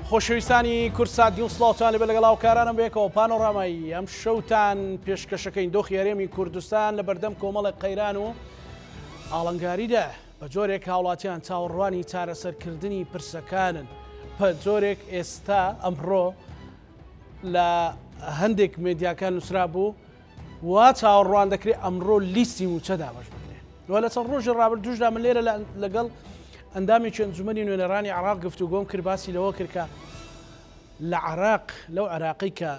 خۆشەویستانی کورسات دیون سڵاوتان لەبێ لەگەڵ هاوکارانم بێکەوە پانۆڕامایی ئەم شەوتان پێشکەشەکەین دۆخی هەرێمی کوردستان لە بەردەم کۆمەڵێک قەیران و ئاڵنگاریدا بە جۆرێک هاوڵاتیان چاوەڕوانی چارەسەرکردنی پرسەکانن بە جۆرێک ئێستا ئەمڕۆ لە هەندێک مێدیاکان نووسرا بوو وا چاوەڕوان دەکرێت ئەمڕۆ لیستی موچە دابەش بکرێت وە لە چەند ڕۆژی ڕابردووشدا من لێرە لەگەڵ ئەندامێکی ئەنجومەنی نوێنەرانی عێراق گفتوگۆم کرد باسی لەوە کرد کە لە عێراق لەو عێراقی کە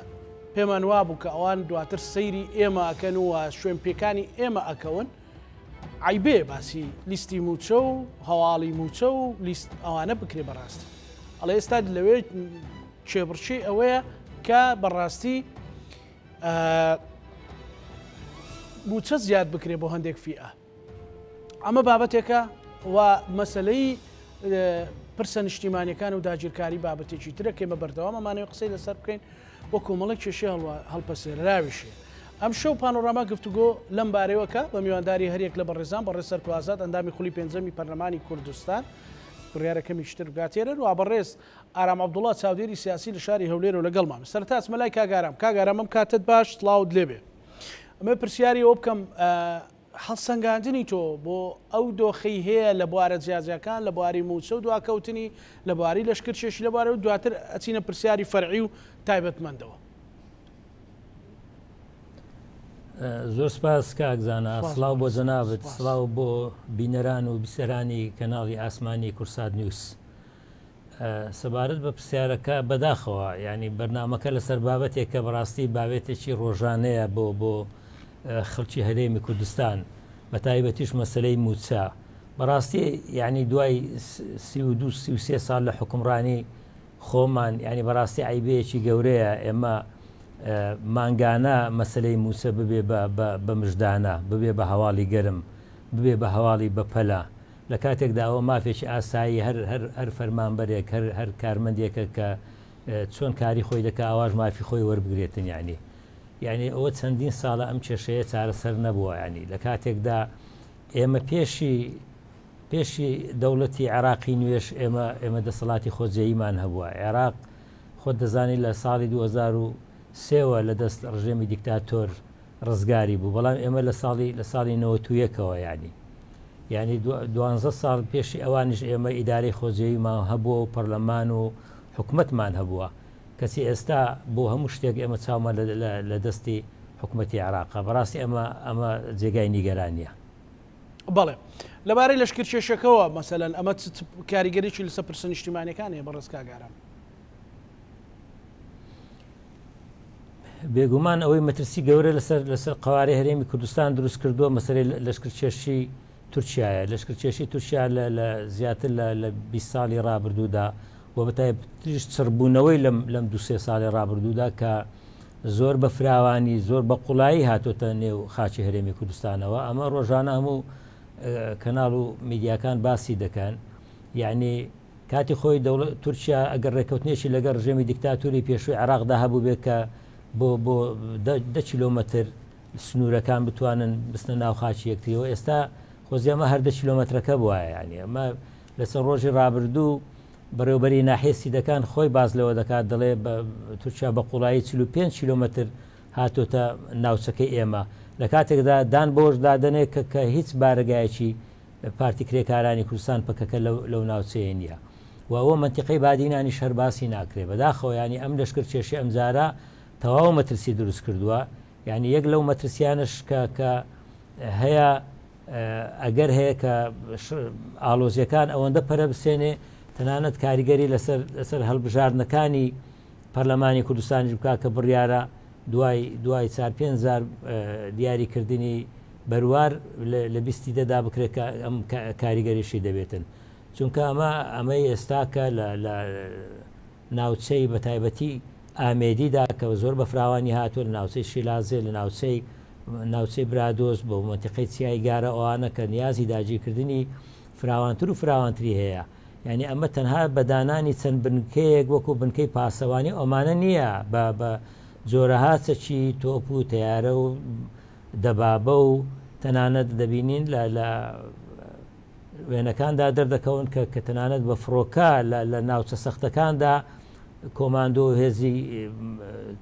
پێمان وا بوو کە ئەوان دواتر سەیری ئێمە ئەکەن و شوێن پێکانی ئێمە ئەکەون عیبێ باسی لیستی موچە و هەواڵی موچە و لیست ئەوانە بکرێ بەڕاستی ئەڵێ ئێستا لەوێ کێبڕچی ئەوەیە کە بەڕاستی موچە زیاد بکرێ بۆ هەندێک فیئە ئەمە بابەتێکە و مەسلەی پرسە نیشتیمانیەکان و داگیرکاری بابەتێکی ترە کێمە بەردەوام ئەمانەوە قسەی لەسەر بکەین وە کۆمەڵێک کێشەی هەڵپەسێراویشێ ئەم شەو پانۆڕاما گفتوگۆ لەم بارەوەکە بە میوانداری هەرێک لە بەڕێزان بەڕێز سەرکوازات ئەندامی خولی پێنجەمی پەرلەمانی کوردستان بڕیارەکەمی شتر بگاتێرن و بەڕێز ئارام عەبدوڵڵا چاودێری سیاسی لە شاری هەولێر و لەگەڵمان سەرتا ئەسمەلای کاگارام ئەم کاتت باش سڵاوت لێبێ ئەمە پرسیاری ئەوە بکەم هەڵسەنگاندنی تۆ بۆ ئەو دۆخەی هەیە لە بوارە جیاجەکان لە بواری موچە و دواکەوتنی لە بواری لەشکرچێشی لە بوارە و دواتر ئەچینە پرسیاری فەرعی و تایبەتمەندەوە. زۆر سپاس کاکزانە سڵاو بۆ جەنابەت سڵاو بۆ بینەران و بیسەرانی کەناڵی ئاسمانی کورسات نیوس. سەبارەت بە پرسیارەکە بەداخەوە ینی بەرنامەکە لەسەر بابەتێک کە بەڕاستی بابێتێکی ڕۆژانەیە بۆ خەڵکی هەرێمی کوردستان بە تایبەتیش مەسلەی موچە بەڕاستی ینی دوای 32-33 ساڵ لە حکومڕانی خۆمان ینی بەڕاستی عیبەیەکی گەورەیە ئێمە مانگانە مەسلەی موچە ببێ بە مژدانە ببێ بە هەواڵی گەرم ببێ بە هەواڵی بەپەلا لە کاتێکدا ئەوە مافێکی ئاسایی هەر فەرمانبەرێک هەر کارمەندێکە کە چۆن کاری خۆی دەکە ئاواژ مافی خۆی وەربگرێتن یعنی ئەوە چەندین ساڵە ئەم کێشەیە چارەسەر نەبووە ینی لە کاتێکدا ئێمە پێشی دەوڵەتی عێراقی نوێش ئێمە دەسەڵاتی خۆجێیمان هەبووە عێراق خۆت دەزانی لە ساڵی 2003ەوە لە دەست ڕژێمی دیکتاتۆر ڕزگاری بوو بەڵام ئێمە لە ساڵی 91ەوە ینی 12 ساڵ پێشی ئەوانش ئێمە ئیدارەی خۆجێیمان هەبووە و پەرلەمان و حکومەتمان هەبووە کەسی ئێستا بۆ هەموو شتێک ئێمە چاومە لە دەستی حکوومەتی عێراقا بەڕاستی ئەمە جێگای نیگەرانیە. بەڵێ لەبارەی لەشکرچێشەکەەوە مەسەلەن ئەمە کاریگەریی لەسەر پرسە نیشتیمانیەکانێ بەڕێز کاگارم بێگومان ئەوەی مەترسی گەورە لەسەر قوارەی هەرێمی کوردستان دروست کردووە مەسەرەی لەشکرچێشی تورکیایە لەشکرچێشی تورکیا لە زیاتر لە 20 ساڵی ڕابردوودا و بەتایبەتیش چڕبوونەوەی لەم 2-3 ساڵی ڕابردوودا کە زۆر بە فراوانی زۆر بە قوڵایی هاتۆتە نێو خاچی هەرێمی کوردستانەوە ئەمە ڕۆژانە هەموو کەناڵ و میدیاکان باسی دەکەن یعنی کاتی خۆی دەوڵەت تورکیا ئەگەر ڕێکەوتنێکی لەگەر ڕژێمی دیکتاتوری پێشووی عێراقدا هەبوو بێت کە بۆ 10 کیلۆمەتر سنوورەکان بتوانن بستنە ناو خاچی یەکتریەوە ئێستا خۆزیەمە هەر 10 کیلۆمەترەکە بووە ینی ئەمە لەسەر ڕۆژی ڕابردوو بەڕێوبەری ناحیە سیدەکان خۆی باز لەوە دەکات دەڵێ تورکیا بە قوڵایی 45 کیلۆمەتر هاتۆتە ناوچەکەی ئێمە لە کاتێکدا دان بۆش دادنێت کە هیچ بارگایەکی پارتی کرێکارانی کوردستان پکەکە لەو ناوچەیە نییە و ئەوە منتیقەی بادینانی شەرباسی ناکرێت بەداخەوە ینی ئەم لەشکرچێشی ئەمجارە تەواو مەترسی دروست کردووە یعنی یەک لەو مەترسیانش کە هەیە ئەگەر هەیە کە ئالۆزیەکان ئەوەندە پەرە بسێنێ تەنانەت کاریگەری لەسەر هەڵبژاردنەکانی پەرلەمانی کوردستانی بکا کە بڕیارە دوای 4-5 دیاریکردنی بەروار لە 20 دەدا بکرێت کە ئەم کاریگەریشی دەبێتن چونکە ئەمەی ئێستاکە لە ناوچەی بە تایبەتی ئامێدیدا کە زۆر بە فراوانی هاتووە لە ناوچەی شیلازێ لە ناوچەی برادۆز بۆ منتیقەی چیای گارە ئەوانە کە نیازی داگیرکردنی فراوانتر و فراوانتری هەیە یعنی ئەمە تەنها بەدانانی چەند بنکەیەک وەکو بنکەی پاسەوانی ئەمانە نییە بە جۆرەها چەکی تۆپ و تیارە و دەبابە و تەنانەت دەبینین لە وێنەکاندا دەردەکەون کە تەنانەت بە فڕۆکە لە ناوچە سەختەکاندا کۆماندۆ و هێزی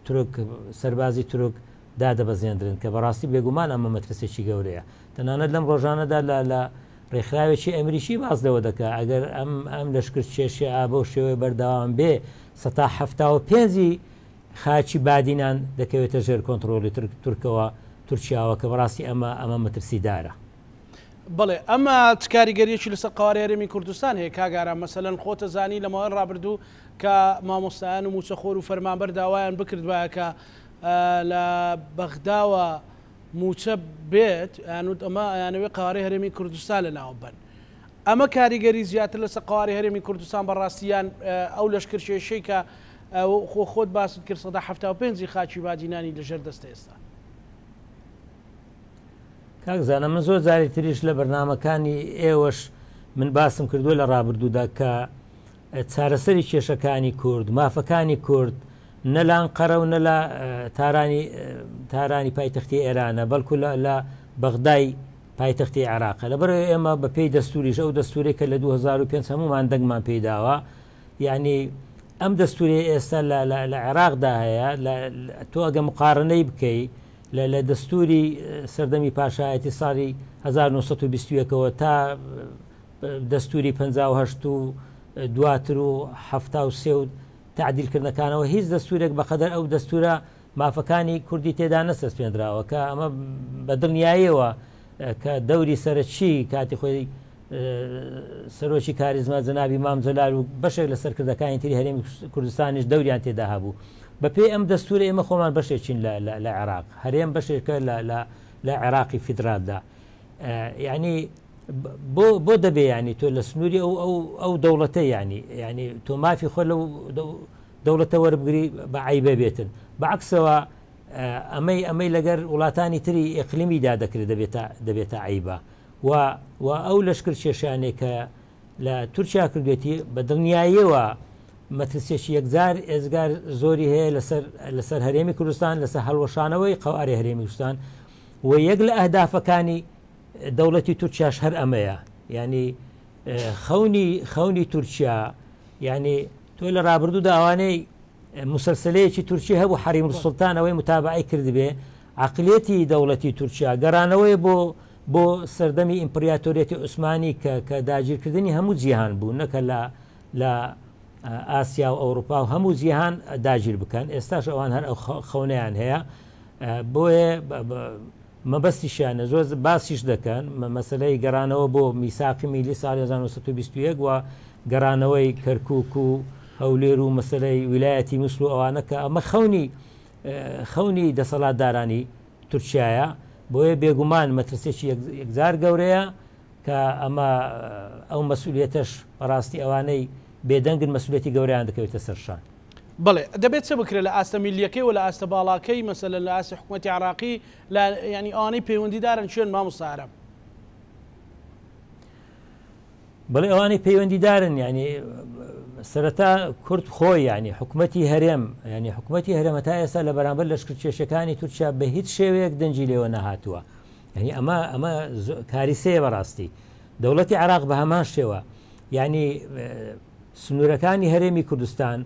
تورک سەربازی تورک دادەبەزێنرن کە بەڕاستی بێگومان ئەمە مەترسێکی گەورەیە تەنانەت لەم ڕۆژانەدا لە ڕێکخراوێکی ئەمریکی باز لەوە دەکات ئەگەر ئەم لەشکر کێشی ئابە و شێوەیە بەردەوام بێ 1970 خاچی بادینان دەکەوێتە ژێر کۆنتترۆلی تورکەوە تورکیاوە کە بەڕاستی ئەمە مەترسیدارە. بڵێ ئەمە کاریگەریەکی لەسەر قواری هەرێمی کوردستان هەیە کاگارە مەسەلەن خۆتە زانی لە ماوەی ڕابردوو کە مامۆستایان و موچەخۆر و فەرمانبەر داوایان بکردوایە کە لە بەغداوە موچە بێت یانوت ئەمە یانەوەی قواری هەرێمی کوردستان لە ناو بن. ئەمە کاریگەری زیاتر لەسەر قواری هەرێمی کوردستان بەڕاستیان ئەو لەشکر کێشەی کە خۆت باست کرد 1970 خاچی بادینانی لەژێر دەستە ئێستا. کاکزانە من زۆر جاری تریش لە بەرنامەکانی ئێوەش من باسم کردووە لە ڕابردوودا کە چارەسەری کێشەکانی کورد مافەکانی کورد نەلان قەرە و نەلا تارانی پایتەختی ئێرانە بەڵکو لە بەغدای پایتەختی عێراقە لەبەرەوەی ئێمە بە پێی دەستوریش ئەو دەستورێک کە لە 2005 هەمومان دەنگمان پێداوە یعنی ئەم دەستوری ئێستا لە عێراقدا هەیە تۆ ئەگە مقارنەی بکەی لە دەستوری سەردەمی پاشایەتی ساڵی 1920ەوە تا دەستوری 58 و دواتر و 73 و تعدیلکردنەکانەوە هیچ دەستورێک بەقەدەر ئەو دەستورە مافەکانی کوردی تێدا نەسەسپێنراوە کە ئەمە بە دڵنیاییەوە کە دەوری سەرچی کاتی خۆی سەرۆکی کاریزما جەنابی مام جەلال و بەشێک لە سەرکردەکانی تری هەرێمی کوردستانیش دەوریان تێدا هەبوو بەپێی ئەم دەستورە ئێمە خۆمان بەشێکین لە عێراق هەرێم بەشێکە لە عێراقی فیدرالدا یعنی بۆ دەبێ ینی تۆ لە سنووری ئەو دەوڵەتە ینی تۆ مافی خۆ لەو دەوڵەتە وەربگری بە عیبە بێتن بەعکسەوە ئەمەی لەگەر وڵاتانی تری ئیقلیمیدا دەکرێت دەبێتە عیبە و ئەو لەشکر کێشانێک کە لە تورکیا کردوێتی بە دڵنیاییەوە مەترسێکی یەکجار ئێزگار زۆری هەیە لەسەر هەرێمی کوردستان لەسەر هەڵوەشانەوەی قەواری هەرێمی کوردستان و یەک لە ئەهدافەکانی دەوڵەتی تورکیاش هەر ئەمەیە ینی خەونی تورکیا ینی تۆ لە ڕابردوودا ئەوانەی مسلسلەیەکی تورکی هەبوو حەریم سوڵتان ئەوەی متابعی کردبێ عقلێتی دەوڵەتی تورکیا گەڕانەوەی بۆ سەردەمی ئیمپریاتۆریەتی عوسمانی کە داگیرکردنی هەموو جیهان بوو نەکە لە ئاسیا و ئەوروپا و هەموو جیهان داگیر بکەن ئێستاش ئەوان هەر ئەو خەونەیان هەیە بۆیە مەبەستیشیانە زۆر باسیش دەکەن مەسلەی گەڕانەوە بۆ میساقی میلی ساڵی 1920 و گەڕانەوەی کەرکووک و هەولێر و مەسلەی ویلایەتی موسڵ و ئەوانە کە ئەمە خەونی دەسەڵاتدارانی تورکیایە بۆیە بێگومان مەترسێکی یەکجار گەورەیە کە ئەمە ئەو مەسئولیەتەش بەڕاستی ئەوانەی بێدەنگن مەسئولیەتی گەورەیان دەکەوێتە سەرشان. بڵێ دەبێت چه بکرێت لە ئاستە میلیەکەی و لە ئاستە باڵاکەی مەسەلەن لە ئاستی حکوومەتی عێراقی ینی ئەوانەی پەیوەندیدارن چێن مامۆستا. بڵێ ئەوانەی پەیوەندیدارن ینی سەرەتا کورد خۆی ینی حکوومەتی هەرێم ینی حکوومەتی هەرێمە تا ئێستا لە بەرامبەر لەشکر کێشەکانی تورکیا بە هیچ شێوەیەک دەنجی لێوە نەهاتووە ینی ئەمە کاریسەیە بەڕاستی دەوڵەتی عێراق بە هەمان شێوە ینی سنوورەکانی هەرێمی کوردستان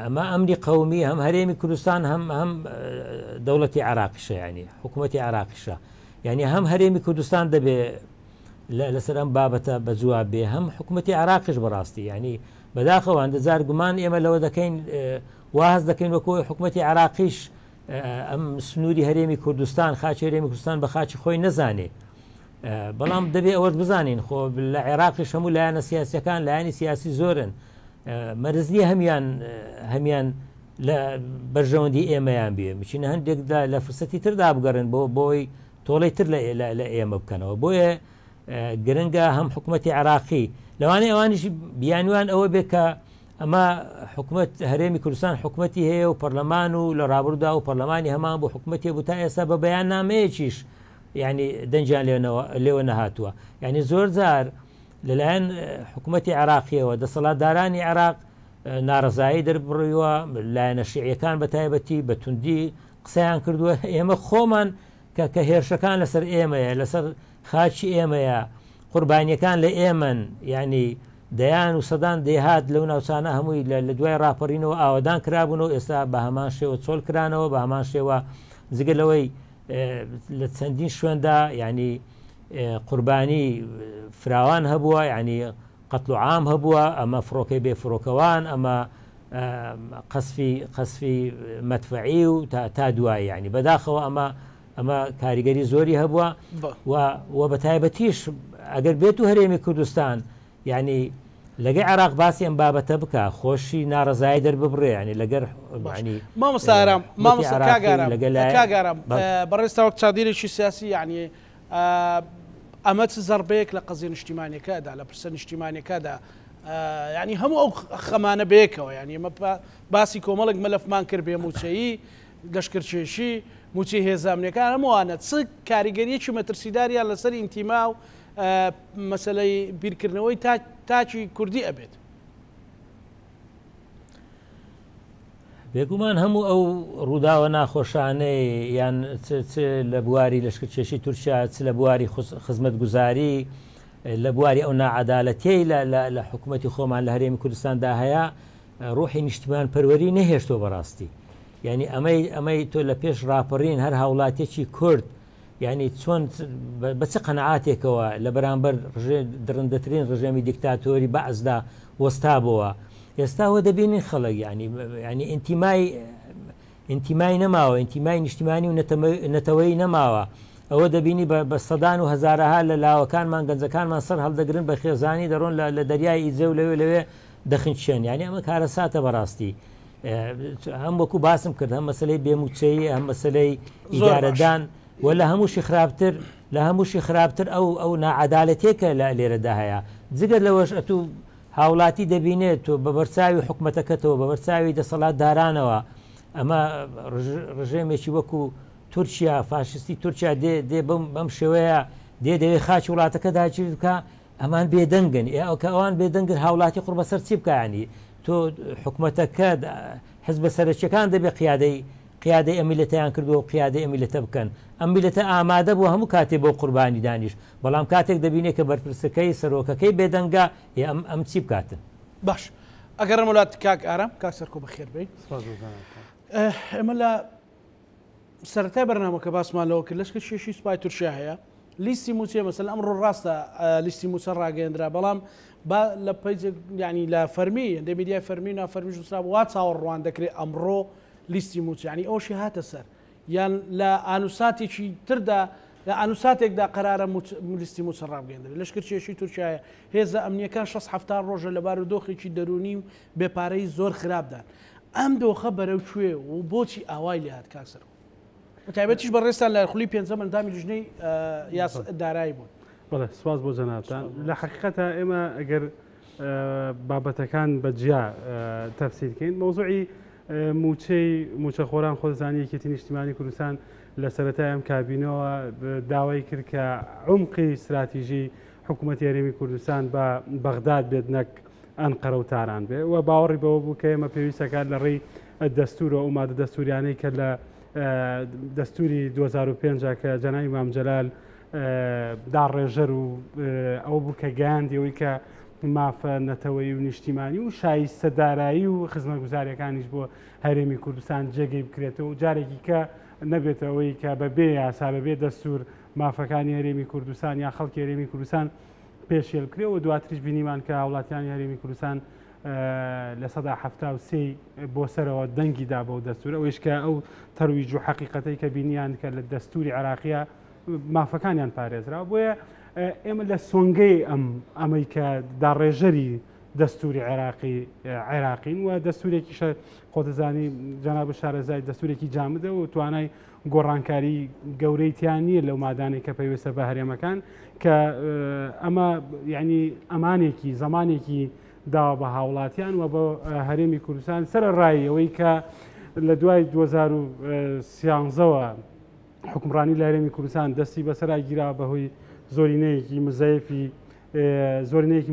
ئەمە ئەمری قەومی هەم هەرێمی کوردستان هەم دەوڵەتی عێراقیشە ینی حکوومەتی عێراقیشە ینی هەم هەرێمی کوردستان دەبێ لەسەر ئەم بابەتە بە جواب بێ هەم حکوومەتی عێراقیش بەڕاستی ینی بەداخەوان دەزار گومان ئێمە لەوە دەکەین واز دەکەین وەکۆی حکوومەتی عێراقیش ئەم سنووری هەرێمی کوردستان خاچی هەرێمی کوردستان بە خاچی خۆی نەزانێ بەڵام دەبێ ئەوەش بزانین خۆ لە عێراقیش هەموو لایەنە سیاسیەکان لایەنی سیاسی زۆرن مەرزنیە هەمیان لە بەرژەوەندی ئێمەیان بێ بچینە هەندێکدا لە فرسەتی تردا بگەڕن بۆی تۆڵی تر لە ئێمە بکەنەوە بۆیە گرنگە هەم حکوومەتی عێراقی لەوانەیە ئەوانیش بیانوان ئەوە بێ کە ئەمە حکوومەت هەرێمی کوردستان حکوومەتی هەیە و پەرلەمان و لە ڕابردوودا و پەرلەمانی هەمان بۆ حکوومەتی بوو تا ئێستا بە بەیان نامەیەکیش ینی دەنجیان لێوە نەهاتووە ینی زۆر جار لەلایەن حکوومەتی عێراقیەوە دەسەڵاتدارانی عێراق ناڕزایی دەربڕیوە لایەنە شیعیەکان بە تایبەتی بە توندی قسەیان کردووە ئێمە خۆمان کە هێرشەکان لەسەر ئێمەیە لەسەر خاچی ئێمەیە قوربانیەکان لە ئێمن ینی دەیان و سەدان دەیهات لەو ناوچانە هەمووی لە دوای راپەڕینەوە ئاوادان کرابوونەوە ئێستا بە هەمان شێوە چۆل کرانەوە بە هەمان شێوە جگە لەوەی لە چەندین شوێندا ینی قوربانی فراوان هەبووە ینی قەتڵ و عام هەبووە ئەمە فڕۆکەی بێ فڕۆکەوان ئەمە قەسفی مەدفەعی و تا دوای ینی بەداخەوە ئەمە کاریگەری زۆری هەبووە و بە تایبەتیش ئەگەر بێت و هەرێمی کوردستان ینی لەگەی عراق باسی ئەم بابەتە بکە خۆشی ناڕزایی دەرببڕێ ینی لەگەر مامۆستاگەرم کاگەرم بەڕێستاوە چادیرێکی سیاسی یعنی ئەمە چ زەربەیەک لە قەزیە نیشتیمانیەکەدا لە پرسە نیشتیمانیەکەدا ینی هەموو ئەو خەمانە بێکەوە ینی ئمە باسی کۆمەڵێک مەلەفمان کرد بێ موچەیی لەشکرچێشی موچی هێزانامنیەکان هەمووانە چ کاریگەریەکی مەترسیداریان لەسەر ئینتیما و مەسلەی بیرکردنەوەی تاچی کوردی ئەبێت بێگومان هەموو ئەو ڕووداوە ناخۆشانەی یان لە بواری لەشکرچێشی تورکیا چ لە بواری خزمەت گوزاری لە بواری ئەو ناعادالەتەی لە حکوومەتی خۆمان لە هەرێمی کوردستاندا هەیە ڕۆحی نیشتیمان پەروەری نەهێشتۆ بەڕاستی ینی ئەمەی تۆ لە پێش ڕاپەڕین هەر هاوڵاتێکی کورد ینی چۆن بە چ قەنەعاتێکەوە لە بەرامبەر درندەترین ڕژێمی دیکتاتۆری بەعزدا وەستابەوە ئێستاوە دەبینین خەڵک ینی ئینتیمای نەماوە ئینتیمای نیشتیمانی و نەتەوەی نەماوە ئەوە دەبینی بە سەدان و هەزارەها لە لاوەکانمان گەنجەکانمان سەر هەڵدەگرن بە خێزانی دەڕۆن لە دەریای ئیجە و لەوێ دەخنچێن ینی ئەمە کارەساتە بەڕاستی هەم وەکو باسم کرد هەم مەسلەی بێموچەیی هەم مەسلەی ئیدارەدان و لە هەمووشی خراپتر ئەو ناعادالەتێکە لە لێرەدا هەیە جگەر لەوەش ئەتوو هاوڵاتی دەبینێت و بە بەرچاوی حکومەتەکەتەوە بە بەرچاوی دەسەڵات دارانەوە ئەمە ڕژێمێکی وەکو تورکیا فاشستی تورکیا دێ بەم شێوەیە دەوێت خاچی وڵاتەکە داگیر بکە ئەمان بێدەنگن کە ئەوان بێدەنگن هاوڵاتی قڕ بەسەر چی بکانی تۆ حکومەتەکە حزب سەرچیەکان دەبێت قیادەی ئەمیلەتیان کردو و قیادەی ئەمیلەتە بکەن ئەم میلەتە ئامادە بوو هەموو کاتێ بۆ قوربانی دانیش بەڵام کاتێک دەبینێت کە بەرپرسەکەی سەرۆکەکەی بێدەنگە ئەم چی بکاتن باش ئەگەر وڵات کاک ئارام کاک سەرکۆ بەخێر بێت ئێمە لە سەرەتای بەرنامەکە باسمان لەوە کرد لەشکرچێشی سوپای تورکیا هەیە لیستی موچێ مەسەلا ئەمڕۆ ڕاستە لیستی موچە ڕاگەیەندرا بەڵام لە ینی لە فەرمی ئەندە میدیای فەرمی نافەرمیش دووسرا وا چاوەڕوان دەکرێت ئەمڕۆ لیستی موچ ینی ئەوشی هاتە سەر یان لە ئانوساتێکی تردا لە ئانوساتێکدا قەرارە لیستی موچە ڕابگەیەندرێت لەشکرچێشی تورکیایە هێزە ئەمنیەکان 6 ڕۆژە لە بارودۆخێکی دەرونی و بێپارەی زۆر خراپدان ئەم دۆخە بەرەو کوێ و بۆچی ئاوای لێ هات کاکسەر تایبەتیش بەڕێستان لە خولی پێنجەم ئەندامی لیژنەی دارایی بوون بەڵێ سواز بۆ جەنابتان لە حەقیقەتە ئێمە ئەگەر بابەتەکان بەجیا تەفسیرکەین مەوزوعی موچەخۆران خۆزانی یەکێتی نیشتیمانی کوردستان لە سەرەتای ئەم کابینەوە داوای کرد کە عمقی استراتیژی حکوومەتی هەرێمی کوردستان بە بەغداد بێت نەک ئەنقەرە و تاران بێ و باوەڕی بەوە بوو کە ئێمە پێویستەکات لە ڕێی دەستورەوە و مادە دەستوریانەی کە لە دەستوری 2005 کە جەنابی مام جەلال داڕێژەر و ئەو بوو کە گەیاندیەوەی کە مافە نەتەوەی و نیشتیمانی و شایستە دارایی و خزمەتگوزاریەکانیش بۆ هەرێمی کوردستان جێگەی بکرێتەوە و جارێکی کە نەبێتەوەی کە بەبێ یاسا بەبێ دەستور مافەکانی هەرێمی کوردستان یا خەڵکی هەرێمی کوردستان پێشێل بکرێەوە دواتریش بینیمان کە وڵاتیانی هەرێمی کوردستان لە 1970 بۆ سەرەوە دەنگیدا بۆ دەستور ئەوش کە ئەو تەرویج و حەقیقەتەی کە بینیان کە لە دەستوری عراقیە مافەکانیان پارێزرا بۆیە ئێمە لە سۆنگەی ئەمەی کە داڕێژەری دەستوری عێراقین و دەستورێکی خۆتزانی جەناب شارەزای دەستورێکی جامدە و توانای گۆڕانکاری گەورەی تیان نییە لەو مادانێک کە پێویستە بە هەرێمەکان کە ئەمە یعنی ئەمانێکی زمانێکی داوە بە هاوڵاتیان و بە هەرێمی کوردستان سەرڕای ئەوەی کە لە دوای 2013ەوە حکومڕانی لە هەرێمی کوردستان دەستی بەسەرای گیرا بەهۆی زۆرینەیەکی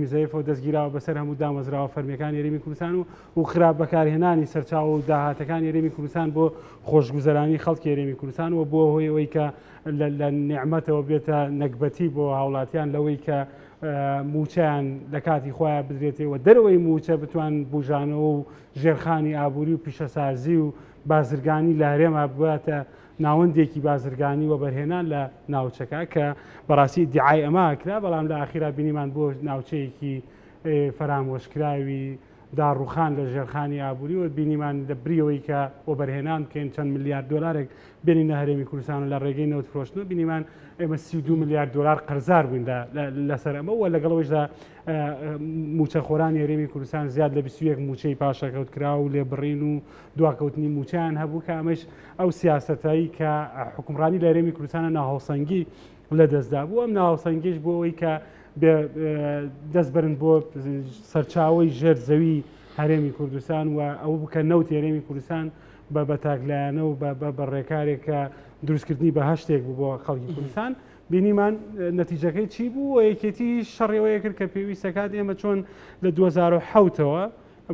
مزەیفەوە دەستگیراوە بەسەر هەموو دامەزراوە فەرمیەکانی هەرێمی کوردستان و خراپ بەکارهێنانی سەرچاوە و داهاتەکانی هەرێمی کوردستان بۆ خۆشگوزەرانی خەڵکی هەرێمی کوردستان و بۆ هۆی ئەوەی کە لە نعمەتەوە بێتە نەکبەتی بۆ هاوڵاتیان لەوەی کە موچیان لە کاتی خۆیان بدرێتەوە دەرەوەی موچە بتوان بژانەوە و ژێرخانی ئابووری و پیشەسازی و بازرگانی لە هەرێما باتە ناوەندێکی بازرگانی و بەرهێنان لە ناوچەکە کە بەڕاستی دیعای ئەمە کرا بەڵام لە ئاخیرا بینیمان بۆ ناوچەیەکی فەرامۆشکراوی داڕوخان لە ژێرخانی ئابووری و بینیمان لە بریەوەی کە بۆ بەرهێنان بکەین چەند میلیارد دلارێک بینینە هەرێمی کوردستان و لە ڕێگەی نەوتفرۆشتنەوە بینیمان ئێمە 32 میلیارد دلار قەرزار بووین لەسەر ئەمە و لەگەڵەوەیشدا موچەخۆرانی هەرێمی کوردستان زیاد لە 21 موچەی پاشەکەوت کرا و لێبڕین و دواکەوتنی موچیان هەبوو کە ئەمەش ئەو سیاسەتایی کە حکومڕانی لە هەرێمی کوردستانە ناهاوسەنگی لە دەستدا بوو ئەم ناهاوسەنگیش بۆ ئەوەی کە دەست برن بۆ سەرچاوی ژێر زەوی هەرێمی کوردستان و ئەو بکە نەوت هەرێمی کوردستان بە بەتاکلایەنە و بە ڕێکارێک کە دروستکردنی بە هەشتێک بوو بۆ خەڵکی کوردستان بینیمان نەتیجەکەی چی بوو و یەکێتی شەڕێەوەیە کرد کە پێویستەکات ئێمە چۆن لە 2007ەوە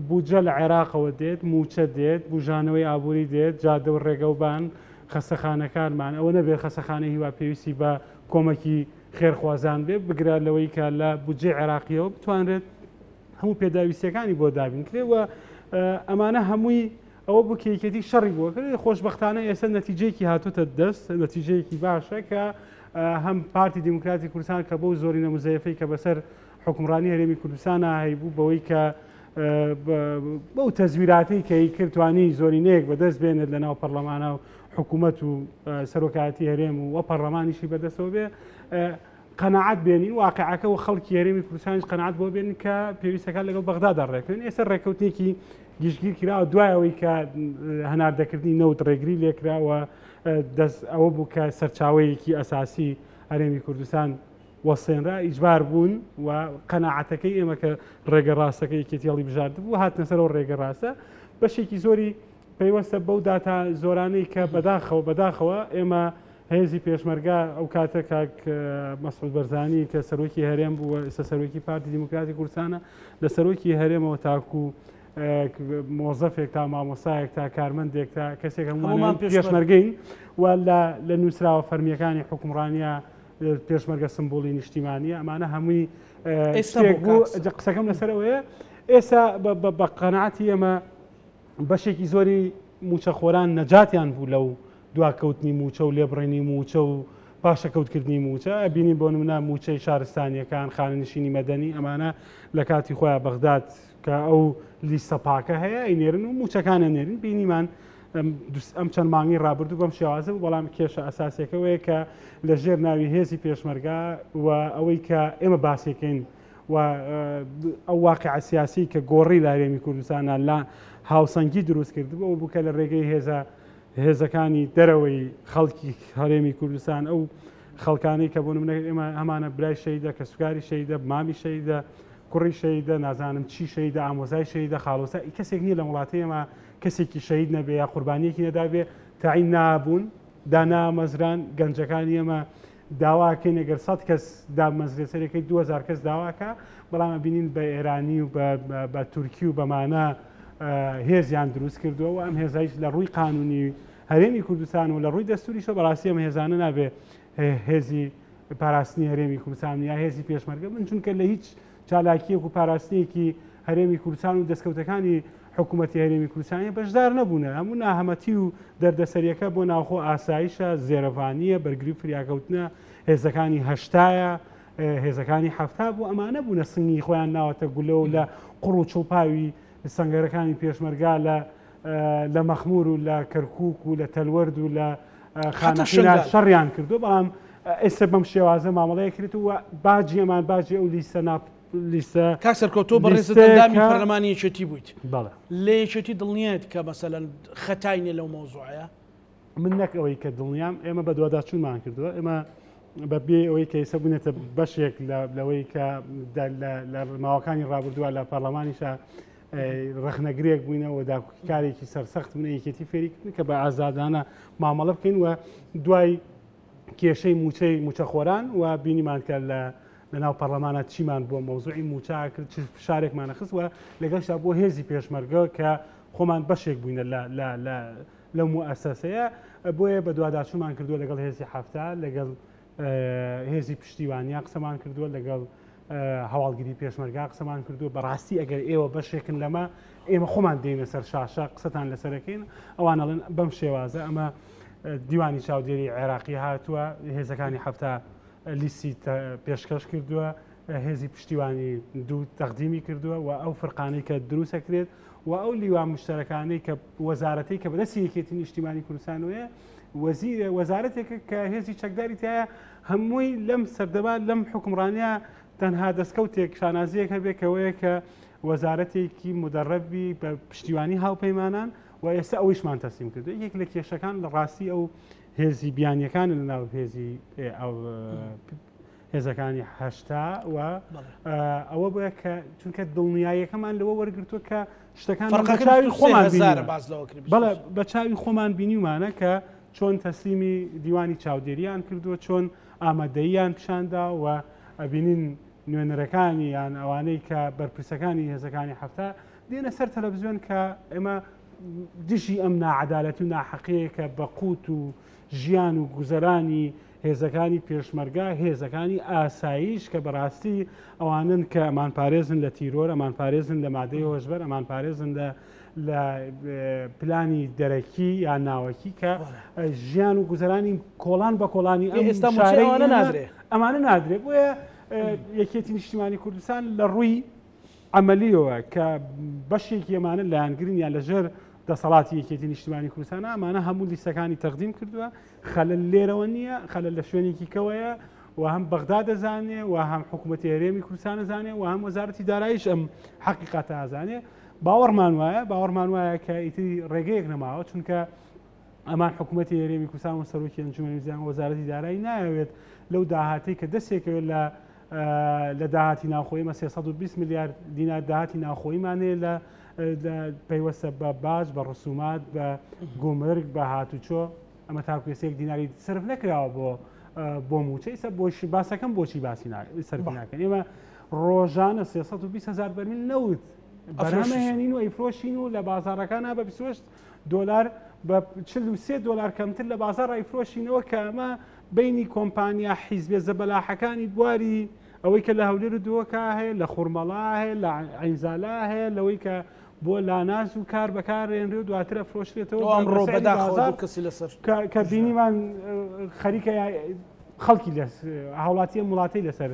بودجە لە عێراقەوە دێت موچە دێت بژانەوەی ئابووری دێت جادە و ڕێگەوبان خەستەخانەکانمان ئەوە نەبێت خەستەخانە هیوا پێویستی بە کۆمەکی خێرخوازان بێ بگرە لەوەی کە لە بودجێ عێراقیەوە بتوانرێت هەموو پێداویستەکانی بۆ دابین کرێەوە ئەمانە هەمووی ئەوە بوو کەیکەتی شەڕی بووە کرد خۆشبەختانە ئێستا نەتیجەیەکی هاتوتە دەست نەتیجەیەکی باشە کە هەم پارتی دیموکراتی کوردستان کە بۆ زۆرینە مزەیفەی کە بەسەر حکومڕانی هەرێمی کوردستان هەیبوو بەوەی کە بەو تەزویراتی کەی کردوانی زۆرینەیەک بەدەست بێنێت لە ناو پەرلەمانە و حکوومەت و سەرۆکاتی هەرێم و پەرلەمانیشی بەدەستەوە بێ قەناعەت بێنین واقعەکە و خەڵکی هەرێمی کوردستانیش قەناعەت بۆ بێنن کە پێویستەکان لەگەڵ بەغدادا ڕێکردن ئێستا ڕێکەوتێکی گشتگیر کراوە دوایەوەی کە هەناردەکردنی نەوت ڕێگری لێکراوە ئەوە بوو کە سەرچاوەیەکی ئەساسی هەرێمی کوردستان وەسێنرا ئیجبار بوون و قەناعەتەکەی ئێمە کە ڕێگە ڕاستەکە یەکێتی هەڵی بژارد بوو هاتنە سەرەوە ڕێگە ڕاستە بەشێکی زۆری پەیوەستە بەو داتا زۆرانەی کە بەداخەوە ئێمە هێزی پێشمەرگا ئەو کاتە کاک مەسعود بەرزانی کە سەرۆکی هەرێم بووە ئێستا سەرۆکی پارتی دیموکراتی کوردستانە لە سەرۆکی هەرێمەوە تاکو مۆزەفێک تا مامۆسایەک تا کارمەندێک تا کەسێک هەمومان پێشمەرگەین و لە نووسراوە فەرمیەکانی حکومڕانیە پێشمەرگە سمبولی نیشتیمانیە ئەمانە هەمووی قسەکەم لەسەرەوەیە ئێستا بە قەناعەتی ئێمە بەشێکی زۆری موچەخۆران نەجاتیان بوو لەو دواکەوتنی موچە و لێبڕێنی موچە و پاشەکەوتکردنی موچە ئەبینین بۆ نمونە موچەی شارستانیەکان خانەنشینی مەدەنی ئەمانە لە کاتی خۆیان بەغداد کە ئەو لیستە پاکە هەیە ئەینێرن و موچەکانە نێرن بینیمان ئەم چەند مانگی ڕابردوو بەم شێوازە بەڵام کێشە ئەساسیەکەوەیە کە لە ژێر ناوی هێزی پێشمەرگا و ئەوەی کە ئێمە باسیەکەین و ئەو واقع سیاسی کە گۆڕی لە هەرێمی کوردستانە لە هاوسەنگی دروست کردبوو ئەو بووکە لە ڕێگەی هێزەکانی دەرەوەی خەڵکی هەرێمی کوردستان ئەو خەڵکانەی کە بۆ نمونە ئێمە هەمانە برای شەیدە کە سوکاری شەیدە مامی شەیدە کوڕی شەیدە نازانم چی شەیدە ئامۆزای شەیدە خاڵۆسا کەسێک نییە لە وڵاتی ئێمە کەسێکی شەید نەبێ یا قوربانیەکی نەدابێ تاعین نابوون دانا مەزران گەنجەکانی ئێمە داواکەین ئەگەر 100 کەس دامەزرێت سەرەکەی 2000 کەس داواکە بەڵام بینین بە ئێرانی و بە تورکی و بەمانە هێزیان دروست کردووە و ئەم هێزایش لە ڕووی قانونی هەرێمی کوردستان و لە ڕووی دەستوریشە بەڕاستی ئەمە هێزانە نابێ هێزی پاراستنی هەرێمی کوردستان یا هێزی پێشمەرگە من چونکە لە هیچ چالاکیەک و پاراستنیەکی هەرێمی کوردستان و دەستکەوتەکانی حکوومەتی هەرێمی کوردستانی بەشدار نەبوونە هەموو ناهەمەتی و دەردەسەریەکە بۆ ناوخۆ ئاسایشە زێرەڤانیە بەرگری فریاکەوتنە هێزەکانی هەشتایە هێزەکانی هەفتا بوو ئەمانە بوونە سنگی خۆیان ناوەتە گولەوە لە قوڕ و چڵپاوی سەنگەرەکانی پێشمەرگا لە مەخمور و لە کەرکووک و لە تەلوەرد و لە خانەخینا شەڕیان کردو بەڵام ئێستا بەم شێوازە مامەڵەیە کرێت و باجی ئەمان باجی ئەو لیستە کاکسەرکۆ بە ڕێزدەندامی پەرلەمانی یەکێتی بوویت لە یەکێتی دڵنیایت کە مەسەلەن خەتاینە لەو مۆزوعەیە من نەک ئەوەی کە دڵنیام ئێمە بە دوواداچوونمان کردووە ئێمە بەبێ ئەوەی کە ئێستا بوونێتە بەشێک لەوەی کە لە ماوەکانی ڕابردووە لە پەرلەمانیشە ڕخنەگرێک بووینەوە داکارێکی سەرسەخت بوون یەکێتی فێریکردن کە بە ئازادانە مامەڵە بکەین و دوای کێشەی موچەخۆران و بینیمان کە لە ناو پەرلەمانە چیمان بۆ مەوزوعی موچا کرد چ فشارێکمانە خست و لەگەڵشدا بۆ هێزی پێشمەرگە کە خۆمان بەشێک بووینە لەو موئەسەسەیە بۆیە بە دوواداچوومان کردووە لەگەڵ هێزی هەفتا لەگەڵ هێزی پشتیوانیا قسەمان کردووە لەگەڵ هەواڵگیری پێشمەرگا قسەمان کردو بەڕاستی ئەگەر ئێوە بەشێکن لەمە ئێمە خۆمان دێنە سەر شاشە قسەتان لەسەرەکەین ئەوانەڵێن بەم شێوازە ئەمە دیوانی چاودێری عێراقی هاتووە هێزەکانی هەفتە لیستی پێشکەش کردووە هێزی پشتیوانی دوو تەقدیمی کردووە و ئەو فرقانەی کە دروستەکرێت و ئەو لیوان مشتەرەکانەی کە وەزارەتی کە بەدەستی یەکێتی نیشتیمانی کوردستانەوەیە وەزارەتێکە کە هێزی چەکداری تایە هەمووی لەم سەردەبات لەم حکومڕانیە تەنها دەستکەوتێک شانازیەک هەبێکەوەیە کە وەزارەتێکی مدەڕەبی بە پشتیوانی هاوپەیمانان و ئێستا ئەویشمان تەسلیم کردو یەک لە کێشەکان لە ڕاستی ئەو هێزی بیانیەکان لەناو هێزەکانی هەشتا و ئەوە بووە کە چونکە دڵنیاییەکەمان لەوە وەرگرتووە کە شتەکان بە چاوی خۆمان بینیمانە کە چۆن تەسلیمی دیوانی چاودێریان کردووە چۆن ئامادەییان پیشاندا و ئەبینین نوێنەرەکانی یان ئەوانەی کە بەرپرسەکانی هێزەکانی هەفتە دێنە سەر تەلەڤیزیۆن کە ئێمە دژی ئەم ناعەدالەتی و ناحەقەیە کە بە قوت و ژیان و گوزەرانی هێزەکانی پێشمەرگا هێزەکانی ئاسایش کە بەڕاستی ئەوانن کە ئەمان پارێزن لە تیرۆر ئەمان پارێزن لە مادەی هۆشبەر ئەمان پارێزن لە پلانی دەرەکی یان ناوەکی کە ژیان و گوزەرانی کۆڵان بە کۆڵانی ئەمانە نادرێت بۆیە یەکێتی نیشتیمانی کوردستان لە ڕووی عملیەوە کە بەشێکی ئەمانە لایەنگرین یان لەژێر دەسەڵاتی یەکێتی نیشتیمانی کوردستانە ئەمانە هەموو لیستەکانی تەقدیم کردووە خەلەل لێرەوە نییە خەلەل لە شوێنێکی کەوەیە و هەم بەغدا دەزانێ و هەم حکوومەتی هەرێمی کوردستان دەزانێ و هەم وەزارەتی داراییش ئەم حەقیقەتە ئازانێ باوەڕمان وایە کە ئیتری ڕێگەیەک نەماوە چونکە ئەمان حکوومەتی هەرێمی کوردستان و سەرۆکی ئەنجومەنی وزیران وەزارەتی دارایی نایەوێت لەو داهاتی کە دەستێکەوێت لە داهاتی ناوخۆیی مە 320 میلیارد دینار داهاتی ناوخۆییمانەیە لە پەیوەستە بە باج بە ڕسومات بە گومرگ بە هاتوچۆ ئەمە تاکوێسێک دیناری سرف نەکراوە بۆ موچە ئێستا بۆشی باسەکەم بۆچی باسی سەرف ناکەن ئێمە ڕۆژانە 320,000 بەرمیل نەوت بەرهەمەهێنین و ئەیفرۆشین و لە بازارەکانە بە 28 دلار بە 43 دلار کەمتر لە بازار ئەیفرۆشینەوە کە ئەمە بینی کۆمپانیا حیزبێ زەبەلاحەکانی بواری ئەوەی کە لە هەولێر دووەکە هەیە لە خوورمەڵا هەیە لە عینزالا هەیە لەوەی کە بۆ لاناز و کار بەکارێنرێ و دواترە فرۆشرێتەوە کە بینیمان خەریکە خەڵکی هاوڵاتی وڵاتی لەسەر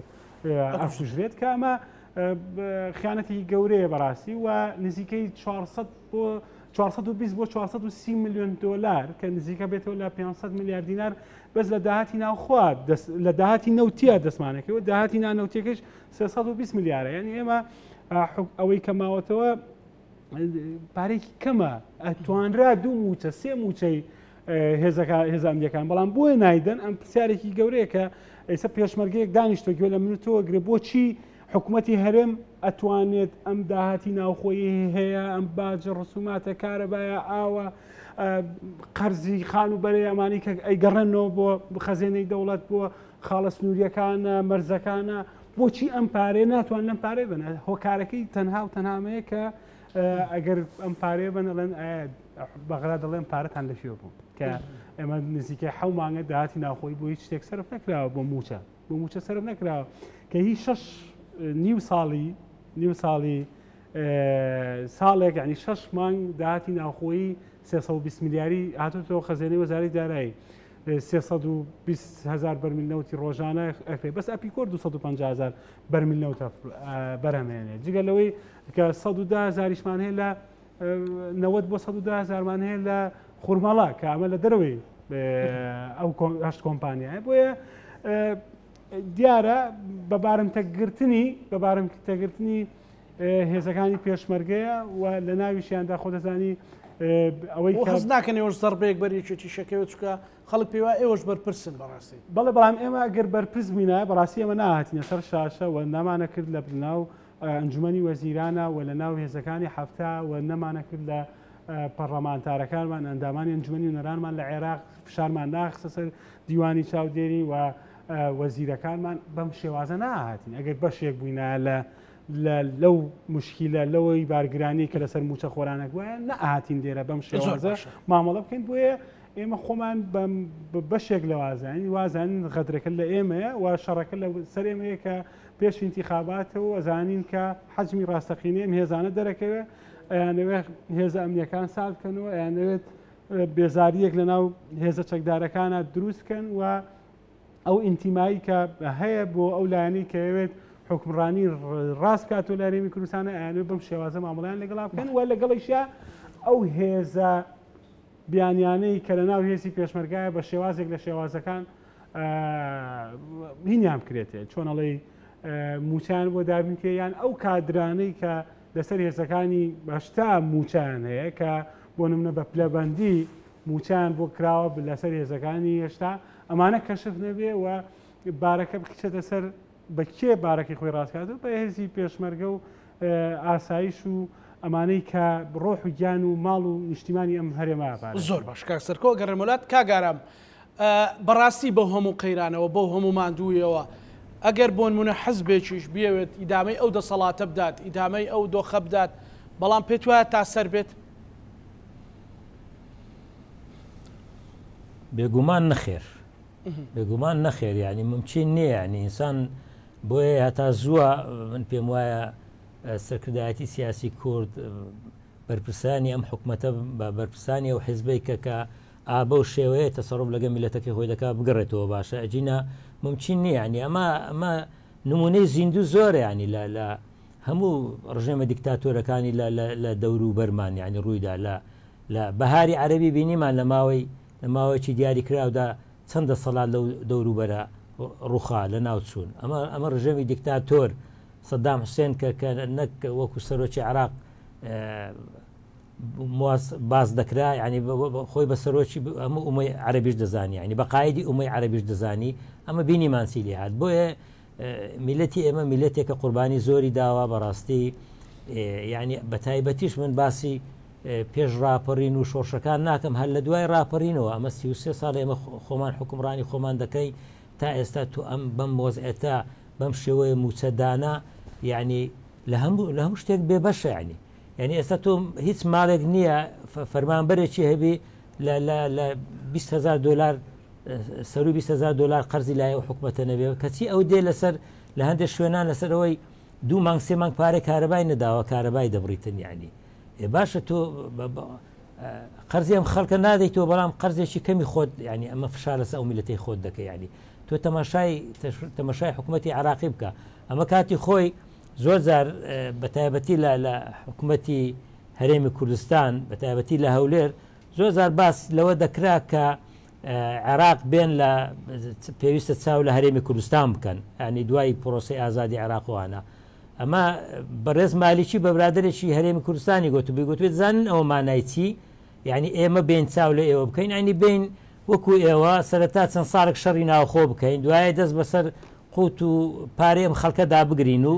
ئەفژرێت کە ئەمە خیانەتی گەورەیە بەڕاستی و نزیکەی 420 بۆ 430 میلیۆن دلار کە نزیکە بێتەوە لە 500 میلیارد دینار بەس لە داهاتی ناوخوا لە داهاتی نەوتیە دەستمانەکەەوە داهاتی نانەوتیەکەش 320 میلیارە یعنی ئێمە ئەوەی کە ماوەتەوە پارێکی کەمە ئەتوانرا دوو موچە سێ موچەی هێزانیەکان بەڵام بۆیە نایدەن ئەم پرسیارێکی گەورەیە کە ئێستا پێشمەرگەیەک دانیشتۆ گوێ لە منوتەوە گرێ بۆچی حکوومەتی هەرێم ئەتوانێت ئەم داهاتی ناوخۆیی هەیە ئەم باجە ڕسوماتە کارەبایە ئاوە قەرزی خان و بەرەی ئەمانی کە ئەیگەڕێنەوە بۆ خەزێنەی دەوڵەت بۆ خاڵە سنووریەکانە مەرزەکانە بۆچی ئەم پارێ ناتوان لەم پارێ بن هۆکارەکەی تەنها و تەنامەیە کە ئەگەر ئەم پارێ بنەڵێن بەغرا دەڵێن پارەتان لەشێ بوو کە ئێمە نزیکەی 7 مانگە داهاتی ناوخۆی بۆ هیچ شتێک سەرف نەکراوە بۆ موچە سەرف نەکراوە کە هیچ 6 نیو ساڵی ساڵێک ینی 6 مانگ داهاتی ناوخۆیی 320 میلیاری هاتوتەوە خەزێنەی وەزارەتی دارایی 320,000 بەرمیل نەوتی ڕۆژانە ئەکرێت بەس ئەپیکۆر 250,000 بەرمیل نەوتە بەرهەمێنێت جگە لەوەی کە 110,000مان هەیە لە 90 بۆ 110,000مان هەیە لە خوورمەڵا کە ئەمە لە دەرەوەی ئەو هەشت کۆمپانیایە بۆیە دیارە بەبارمتەگرتنی هێزەکانی پێشمەرگەیە و لە ناویشیاندا خۆ دەزانی ئەوەی حەز ناکەن ئێوەش زەربەیەک بەریەکێکی شەکەوێت چکە خەڵک پێی وایە ئێوەش بەرپرسن بەڕاستی بەڵێ بەڵام ئێمە ئەگەر بەرپرس بووینە بەڕاستی ئەمە ناهاتینە سەر شاشە و نەمانە کرد لە ناو ئەنجومەنی وەزیرانە و لە ناو هێزەکانی هەفتە و نەمانە کرد لە پەرلەمانتارەکانمان ئەندامانی ئەنجومەنی نەرانمان لە عێراق فشارمان ناخستە سەر دیوانی چاودێری و وەزیرەکانمان بەم شێوازە ناهاتین ئەگەر بەشێک بووینە لەو مشکیلە لەوەی بارگرانی کە لەسەر موچە خۆرانێک وایە نەهاتین دێرە بەم شێوازە مامەڵە بکەین بۆیە ئێمە خۆمان بەشێک لە وازانی وازانین غەدرەکە لە ئێمەیە و شەڕەکە لە سەر ئێمەیە کە پێش انتخاباتەوە ئەزانین کە حەجمی ڕاستەقینەیە هێزانە دەرەکەوێت ئەیانەوێت هێزە ئەمنیەکان ساڵ بکەنەوە ئەیانەوێت بێزاریەک لە ناو هێزە چەکدارەکانە دروست بکەن و ئەو ئینتیمایی کە هەیە بۆ ئەو لایەنەی کەوێت حکمڕانی ڕاست کاتۆ لە هەرێمی کوردستانە ئەیانوێت بەم شێوازە مامەڵیان لەگەڵا بکەن و لەگەڵیشە ئەو هێزە بیانیانەی کە لە ناو هێزی پێشمەرگایە بە شێوازێک لە شێوازەکان هینیان بکرێتێ چۆنەڵی موچیان بۆ دابینکە یان ئەو کادرانەی کە لەسەر هێزەکانی باشتا موچیان هەیە کە بۆ نمونە بە پلەبەندی موچیان بۆ کراوە لەسەر هێزەکانی هێشتا ئەمانە کەشف نەبێ و بارەکە بکچێتە سەر بە کێ بارەکەی خۆی ڕاستکات و بە هێزی پێشمەرگە و ئاسایش و ئەمانەی کە ڕۆح و گیان و ماڵ و نیشتیمانی ئەم هەرێمە زۆر باش کاک سەرکۆ گەڕێمەولات کاگارم بەڕاستی بەو هەموو قەیرانەوە بەو هەموو ماندوویەوە ئەگەر بۆ نمونە حەزبێکیش بێوێت ئیدامەی ئەو دەسەڵاتە بدات ئیدامەی ئەو دۆخە بدات بەڵام پێت وایە تا سەر بێت بێگومان نەخێر بێگومان نەخێر یعنی ممکن نییە یعنی ئینسان بۆیە هەتا زووە من پێم وایە سەرکردایەتی سیاسی کورد بەرپرسانی ئەم حکومەتە بە بەرپرسانی ئەو حیزبەی کە ئابە و شێوەیە تەسەڕف لەگە میلەتەکەی خۆی دەکات بگەڕێتەوە باشە ئەجینە ممکن نییە ینی ئەمە نمونەی زیندوو زۆرە ینی لە هەموو ڕژێمە دیکتاتۆرەکانی لە دەور و بەرمان ینی ڕوویدا لە بەهاری عەرەبی بینیمان لە ماوەیەکی دیاری کراودا چەندە سەڵات لەو دەور و بەرە ڕووخا لە ناوچوون ئەمە ڕژێمی دیکتاتۆر سەدام حوسێن کە نەک وەکو سەرۆکی عێراق باز دەکرا ینی خۆی بە سەرۆکی ئەمە ئومەی عەرەبیش دەزانی ینی بە قایدی ئومەی عەرەبیش دەزانی ئەمە بینی مانسیلی هات بۆیە میلەتی ئێمە میلەتێکە قوربانی زۆری داوا بەڕاستی ینی بە تایبەتیش من باسی پێش ڕاپەڕین و شۆڕشەکان ناکەم هەر لە دوای ڕاپەڕینەوە ئەمە 33 ساڵ ئێمە خۆمان حکومڕانی خۆمان دەکەی تا ئێستا تو ئەم بەم وەزعێتە بەم شێوەیە موچەدانە یعنی لە هەموو شتێک بێبەشە ینی یعنی ئێستا تۆ هیچ ماڵێک نییە فەرمانبەرێکی هەبی لە 20,000 دلار سەر و 20,000 دلار قەرزی لای ئەو حکومەتە نەبێ کەچی ئەو دێ لەسەر لە هەندێک شوێنان لەسەر ئەوەی 2 مانگ 3 مانگ پارێک کارەبای نەداوە کارەبای دەبڕیتن یعنی باشە تۆ قەرزی ئەم خەڵکە نادەیتەوە بەڵام قەرزێکی کەمی خۆت ینی ئەمە فشار لەسەر ئەو میلەتەی خۆت دەکەی ینی تۆ تەماشای حکوومەتی عێراقی بکە ئەمە کاتی خۆی زۆر جار بەتایبەتی لە حکوومەتی هەرێمی کوردستان بەتایبەتی لە هەولێر زۆر جار باس لەوە دەکرا کە عێراق بێن لە پێویستە چاو لە هەرێمی کوردستان بکەن ینی دوای پرۆسی ئازادی عێراقوانە ئەمە بەڕێز مالیکی بە برادێکی هەرێمی کوردستانی گوتوێت زانن ئەوە مانای چی یعنی ئێمە بین چاو لە ئێوە بکەین ینی بین وەکو ئێوە سەرەتا چەند ساڵێک شەڕی ناوخۆ بکەین دوایە دەست بەسەر قوت و پارێم خەڵکەدا بگرین و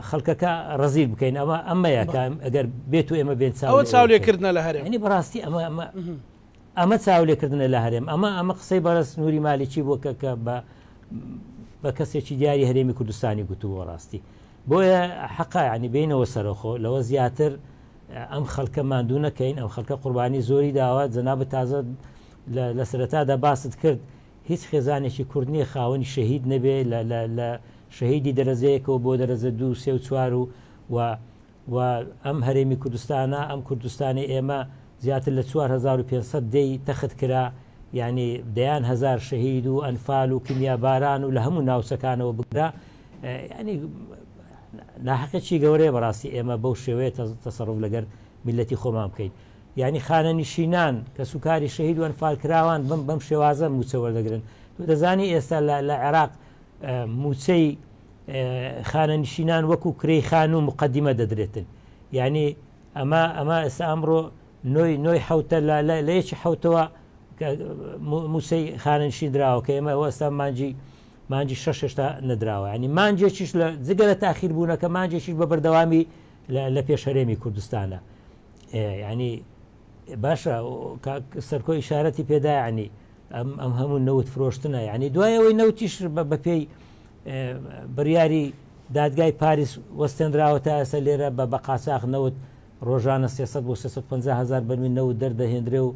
خەڵکەکە ڕزیل بکەین ئەمەیە ئەگەر بێت و ئێمە بێن چاولێکردنە لە هەرێم ینی بەڕاستی ئەمە چاولێکردنە لە هەرێم ئەمە قسەی بەڕست نووری مالیکی بۆ کە بە کەسێکی دیاری هەرێمی کوردستانی گوتووە ڕاستی بۆیە حەقا ینی بینەوە سەرخۆ لەوە زیاتر ئەم خەڵکە ماندوو نەکەین ئەم خەڵکە قوربانی زۆری داوە جەنابەت تازە لە سەرەتادا باست کرد هیچ خێزانێکی کورد نییە خاوەنی شەهید نەبێ لە شەهیدی دەرەزەیەکەوە بۆ دەرەزە 2 3 و 4 و ئەم هەرێمی کوردستانە ئەم کوردستانی ئێمە زیاتر لە 4500 دەی تەخت کرا یعنی دەیان هزار شەهید و ئەنفال و کیمیاباران و لە هەموو ناوچەکانەوە بگرا ینی ناحەقێکی گەورەیە بەڕاستی ئێمە بەو شێوەیە تەسەڕف لەگەر میلەتی خۆمان بکەین یعنی خانە نشینان کە سوکاری شەهید و ئەنفال کراوان بەم شێوازە موچە وەردەگرن تو دەزانی ئێستا لە عێراق موچەی خانە نشینان وەکو کرەی خان و مقدمە دەدرێتن یعنی ئەمە ئێستا ئەمڕۆ نۆی حوتە لە یەکی حوتەوە موسەی خانە نشین دراوە کە ئێمە ئێستا مانجی 6 هێشتا نەدراوە ینی مانجێکیش لە جگە لە تاخیر بوونەکە مانجێکیش بە بەردەوامی لە پێش هەرێمی کوردستانە ینی باشە سەرکۆی ئیشارەتی پێدا ینی ئەم هەموو نەوت فرۆشتنە ینی دوایەوەی نەوتیش بە پێی بڕیاری دادگای پاریس وەستێنراوە تا ئێستا لێرە بە قاچاق نەوت ڕۆژانە 300 بۆ 350 هزار بەرمیل نەوت دەردەهێنرێ و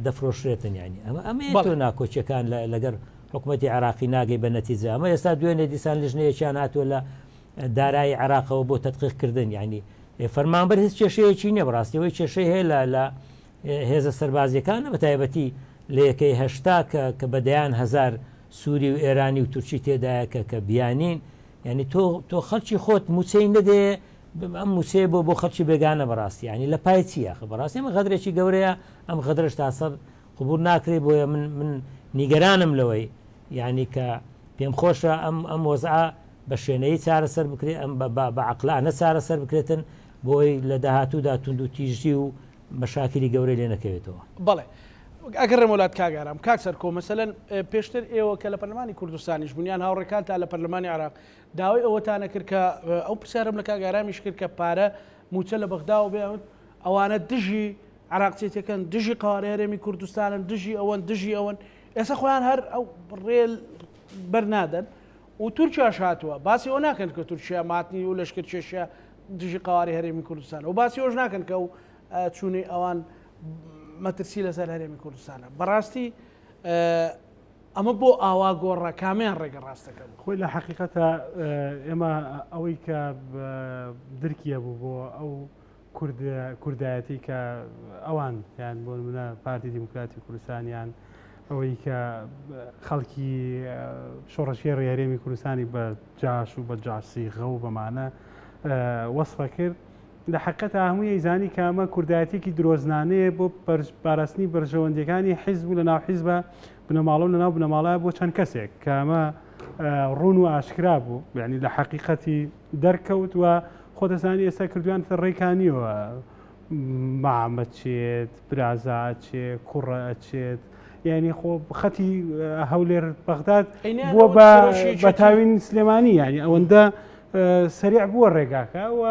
دەفرۆشرێتن ینی ئەمە تۆ ناکۆچیەکان لەگەر حکوومەتی عراقی ناگەی بە نەتیجە ئەمە ئێستا دوێنێ دیسان لیژنەیەکیان هاتووە لە دارایی عراقەوە بۆ تەدقیقکردن ینی فەرمانبەر هیچ کێشەیەکی نییە بەڕاستیەوەی کێشەی هەیە لە هێزە سەربازیەکانە بە تایبەتی لە یەکەی هەشتا کە بەدەیان هزار سووری و ئێرانی و تورکی تێدایە کە بیانین ینی تۆ خەڵکی خۆت موچەی نەدێ ئەم موچێ بۆ خەڵکی بێگانە بەڕاستی ینی لە پای چیە بەڕاستی ئەمە غەدرێکی گەورەیە ئەم غەدرش تا سەر قبول ناکرێت بۆیە من نیگەرانم لەوەی ینی کە پێم خۆشە ئەم وەزعە بە شوێنەی چارەسەر بکرێت ئەم بە عەقلانە چارەسەر بکرێتن بۆی لە داهاتوودا تونند و تیژی و مەشاکلی گەورەی لێ نەکەوێتەوە. بەڵێ ئەگەڕێم وڵات کاگارم کاک سەرکۆ مەسەلەن پێشتر ئێوە کە لە پەرلەمانی کوردستانیش بوونیان هاوڕێکان تا لە پەرلەمانی عراق داوای ئەوەتانە کرد کە ئەو پرسیارم لە کاگارامیش کرد کە پارە موچە لە بەغداوە بێت ئەوانە دژی عراقچێتەکەن دژی قوارە هەرێمی کوردستانن دژی ئەوەن ئێستا خۆیان هەر ئەو ڕێل بەرنادەن و تورکیاش هاتووە باسی ئەو ناکەن کە تورکیا ماتنی و لەشکر کێشە دژی قواری هەرێمی کوردستان و باسی ئەوش ناکەن کە و چوونی ئەوان مەترسی لەسەر هەرێمی کوردستانە بەڕاستی ئەمە بۆ ئاوا گۆڕە کامیان ڕێگە ڕاستەکەن خۆی لە حقیقەتە ئێمە ئەوەی کە درکیە بوو بۆ ئەو کوردایەتی کە ئەوان یان بۆ نمونە پارتی دیموکراتی کوردستانیان ئەوەی کە خەڵکی شۆڕەشی هەرێمی کوردستانی بە جاش و بە جاسی غە و بەمانە وەسفە کرد لە حقیقەتە هەمووی ئەیزانی کە ئەمە کوردایەتێکی درۆزنانەیە بۆ پاراستنی بەرژەوەندەکانی حیزب و لە ناو حیزبە بنەماڵە و لە ناو بنەماڵە بۆ چەند کەسێک کە ئەمە ڕوون و ئاشکرا بوو یعنی لە حقیقەتی دەرکەوت و خۆدەزانی ئێستا کردویانتە ڕێکانیەوە مامە چێت برازات چێت کوڕە ئەچێت یعنی خۆ خەتی هەولێر بەغداد بووە بە تاوین سلێمانی یعنی ئەوەندە سریع بووە ڕێگاکە و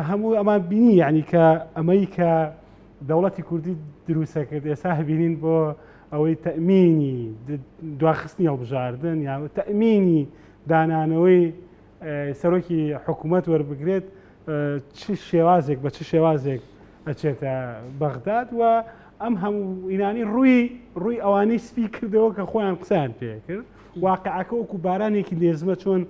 هەموو ئەمان بینی یعنی کە ئەمەی کە دەوڵەتی کوردی دروستە کرد ئێستا هەبینین بۆ ئەوەی تەمینی دواخستنی هەڵبژاردن یا تەمینی دانانەوەی سەرۆکی حکوومەت وەربگرێت چ شێوازێک بە چ شێوازێک ئەچێتە بەغداد و ئەم هەموو ئینانی ڕووی ئەوانەی سپی کردەوە کە خۆیان قسەیان پێ کرد واقعەکە وەکو بارانێکی لێزمە چۆن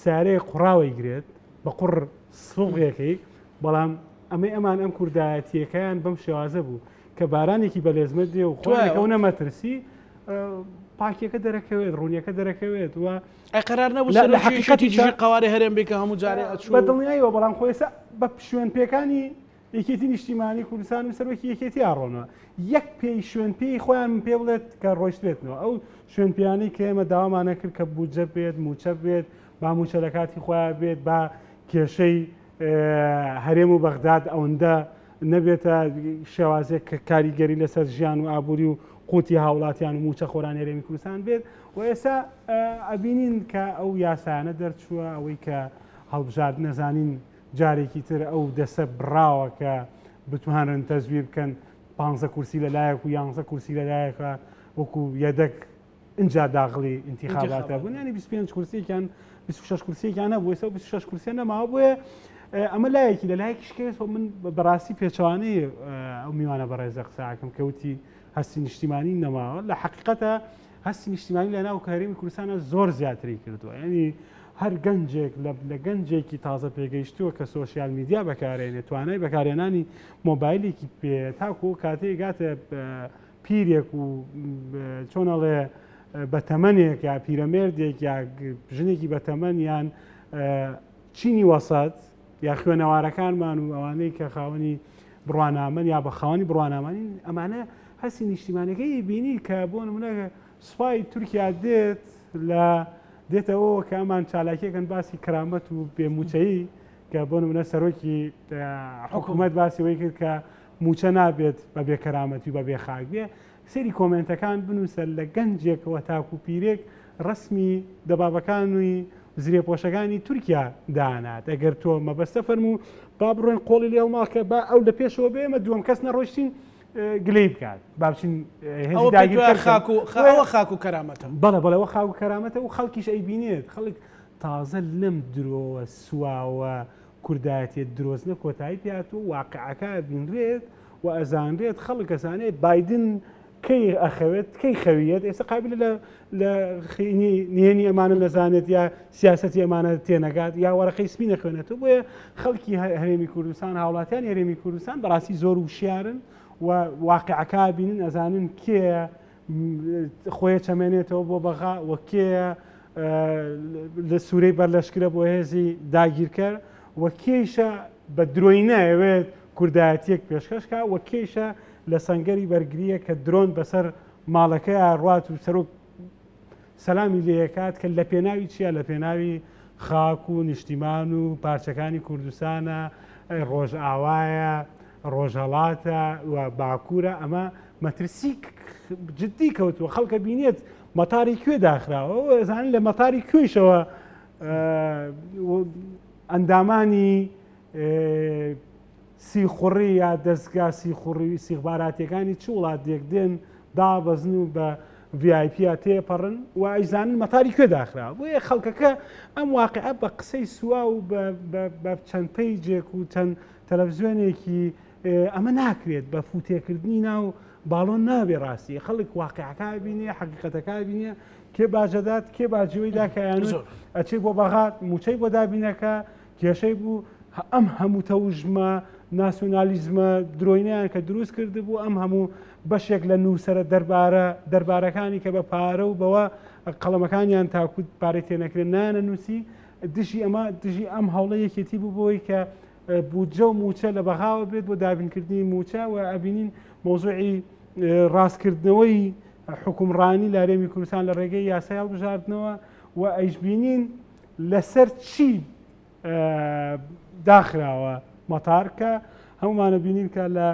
سارەیە قوڕاوی گرێت بە قوڕ سوغێکی بەڵام ئەمان ئەم کوردایەتیەکەیان بەم شێوازە بوو کە بارانێکی بە لێزمە دێ و خۆیانەکە نەمەترسی پاکیەکە دەرەکەوێت ڕوونیەکە دەرەکەوێت و قەرار نەبوو لە حقیقەتی قوارێ هەرێم بێکە هەموو جارێ بە دڵنیاییەوە بەڵام خۆی ئێستا بە شوێن پێکانی یەکێتی نیشتیمانی کوردستان و سەرۆکی یەکێتی ئاڕۆنەوە یەک پێی شوێن پێی خۆیان من پێ بڵێت کە ڕۆیشتێتنەوە ئەو شوێن پیانەی کە ئێمە داوامانە کرد کە بودجە بێت موچە بێت با موچە لە کاتی خۆیان بێت با کێشەی هەرێم و بەغداد ئەوەندە نەبێتە شێوازێک کە کاریگەری لەسەر ژیان و ئابووری و قوتی هاوڵاتیان و موچە خۆران هەرێمی کوردستان بێت و ئێستا ئەبینین کە ئەو یاسانە دەرچووە ئەوەی کە هەڵبژارد نەزانین جارێکی تر ئەو دەسە بڕاوە کە بتوانن تەزویر بکەن 15 کورسی لەلایەک و 11 کورسی لەلایەکە وەکو یەدەک اینجا داخلی انتخاباتە بوون ینی 25 کورسیەکان 26 کورسیەکان نەبوو ئێستا 26 کورسیە نەماوە بۆیە ئەمە لایەکی لەلایەکیش کەوێت من بەڕاستی پێچوانەی ئەو میوانە بەڕێزە قساکەم کەوتی هەستی نیشتیمانی نەماوە لە حقیقەتە هەستی نیشتیمانی لە ناو هەرێمی کوردستانە زۆر زیاتری کردووە ینی هەر گەنجێک لە گەنجێکی تازە پێگەیشتووە کە سۆسیال میدیا بەکارێنێت توانای بەکارێنانی مۆبایلێکی پێ تاکو کاتێک گاتە پیرێک و چۆنەڵێ بەتەمەنێک یا پیرەمێردێک یا ژنێکی بەتەمەن یان چینی وەسەد یا خوێنەوارەکانمان و ئەوانەی کە خاوەنی بڕوانامەن یا بە خاوەنی بڕوانامانی ئەمانە هەستی نیشتیمانەکەی بینی کە بۆ نمونە سوپای تورکیا دێتەوە کە ئەمان چالاکیەکەن باسی کرامەت و پێموچەیی کە بۆ نمونە سەرۆکی حکوومەت باسی وەی کرد کە موچە نابێت بە بێکەرامەتی و بە بێخاک بێ سەری کۆمنتەکان بنووسە لە گەنجێکەوە تاکو پیرێک ڕسمی دەبابەکانی زرێپۆشەکانی تورکیا دانات ئەگەر تۆ مەبەستە فەرموو با بڕۆین قۆڵی لێڵماڵ کە با ئەو لە پێشەوە بێمە دووەم کەس نەڕۆشتین گلەی بکات بابچین خاک و کەرامەتە بەڵەوە خاک و کەرامەتە و خەڵکیش ئەیبینێت خەڵک تازە لەم درۆوە سواوە کوردایەتێت درۆزنە کۆتایی پێات و واقعەکە بینرێت و ئەزانرێت خەڵک ئەزانێت بایدن کەی ئەخەوێت کەی خەویێت ئێستا قابل لە نێنی ئەمانە نەزانێت یا سیاسەتی ئەمانە تێنەگات یا وەرەقەی سپی نەخوێنێتەوە بۆیە خەڵکی هەرێمی کوردستان هاوڵاتیان هەرێمی کوردستان بەڕاستی زۆر وشیارن و واقعەکە بینن ئەزانن کێ خۆی چەمێنێتەوە بۆ بەغا و کێ لە سوورەی بەرلەشکرە بۆ هێزی داگیرکەر و کێشە بە درۆی ناوێت کوردایەتیەک پێشکەشکە و کێشە لە سەنگەری بەرگریە کە درۆن بەسەر ماڵەکەی ئاڕات و سەرۆک سەلامی لێکات کە لە پێناوی چیە لە پێناوی خاک و نیشتیمان و پارچەکانی کوردستانە ڕۆژئاوایە ڕۆژهەڵاتە و باکوورە ئەمە مەترسی جددی کەوتووە خەڵکە بینێت مەتاری کوێ داخراوە ئەزانن لە مەتاری کوێشەوە ئەندامانی سیخوڕی یا دەستگا سیخوڕی سیخباراتیەکانی چ وڵاتێک دێن دابەزن و بە VIP تێپەڕن و ئەیزانن مەتاری کوێ داخراوە بۆیە خەڵکەکە ئەم واقعە بە قسەی سووا و بە چەند پەیجێک و چەند تەلەڤیزیۆنێکی ئەمە ناکرێت بە فوتێکردنی ناو باڵۆن نابێ ڕاستی خەڵک واقعەکە بینێ حقیقەتەکە بینێ کێ باجەدات کێ باجەوەی داکەیانوت ئەچێ بۆ بەغات موچەی بۆ دابینەکە کێشەی بوو ئەم هەموو تەوژمە ناسیۆنالیزمە درۆینیان کە دروست کرد بوو ئەم هەموو بەشێک لە نووسرە دەربارەکانی کە بە پارە و بەوە قەڵەمەکانیان تاکوت پارەی تێنەکرێن نانە نووسی دژی ئەم هەوڵە یەکێتی بوو بۆی کە بودجە و موچە لە بەغاوە بێت بۆ دابینکردنی موچە و ئەبینین مۆزوعی ڕاستکردنەوەی حکومڕانی لە هەرێمی کوردستان لە ڕێگەی یاسای هەڵبژاردنەوە و ئەیشبینین لەسەر چی داخراوە مەتارکە هەمومانە بینین کە لە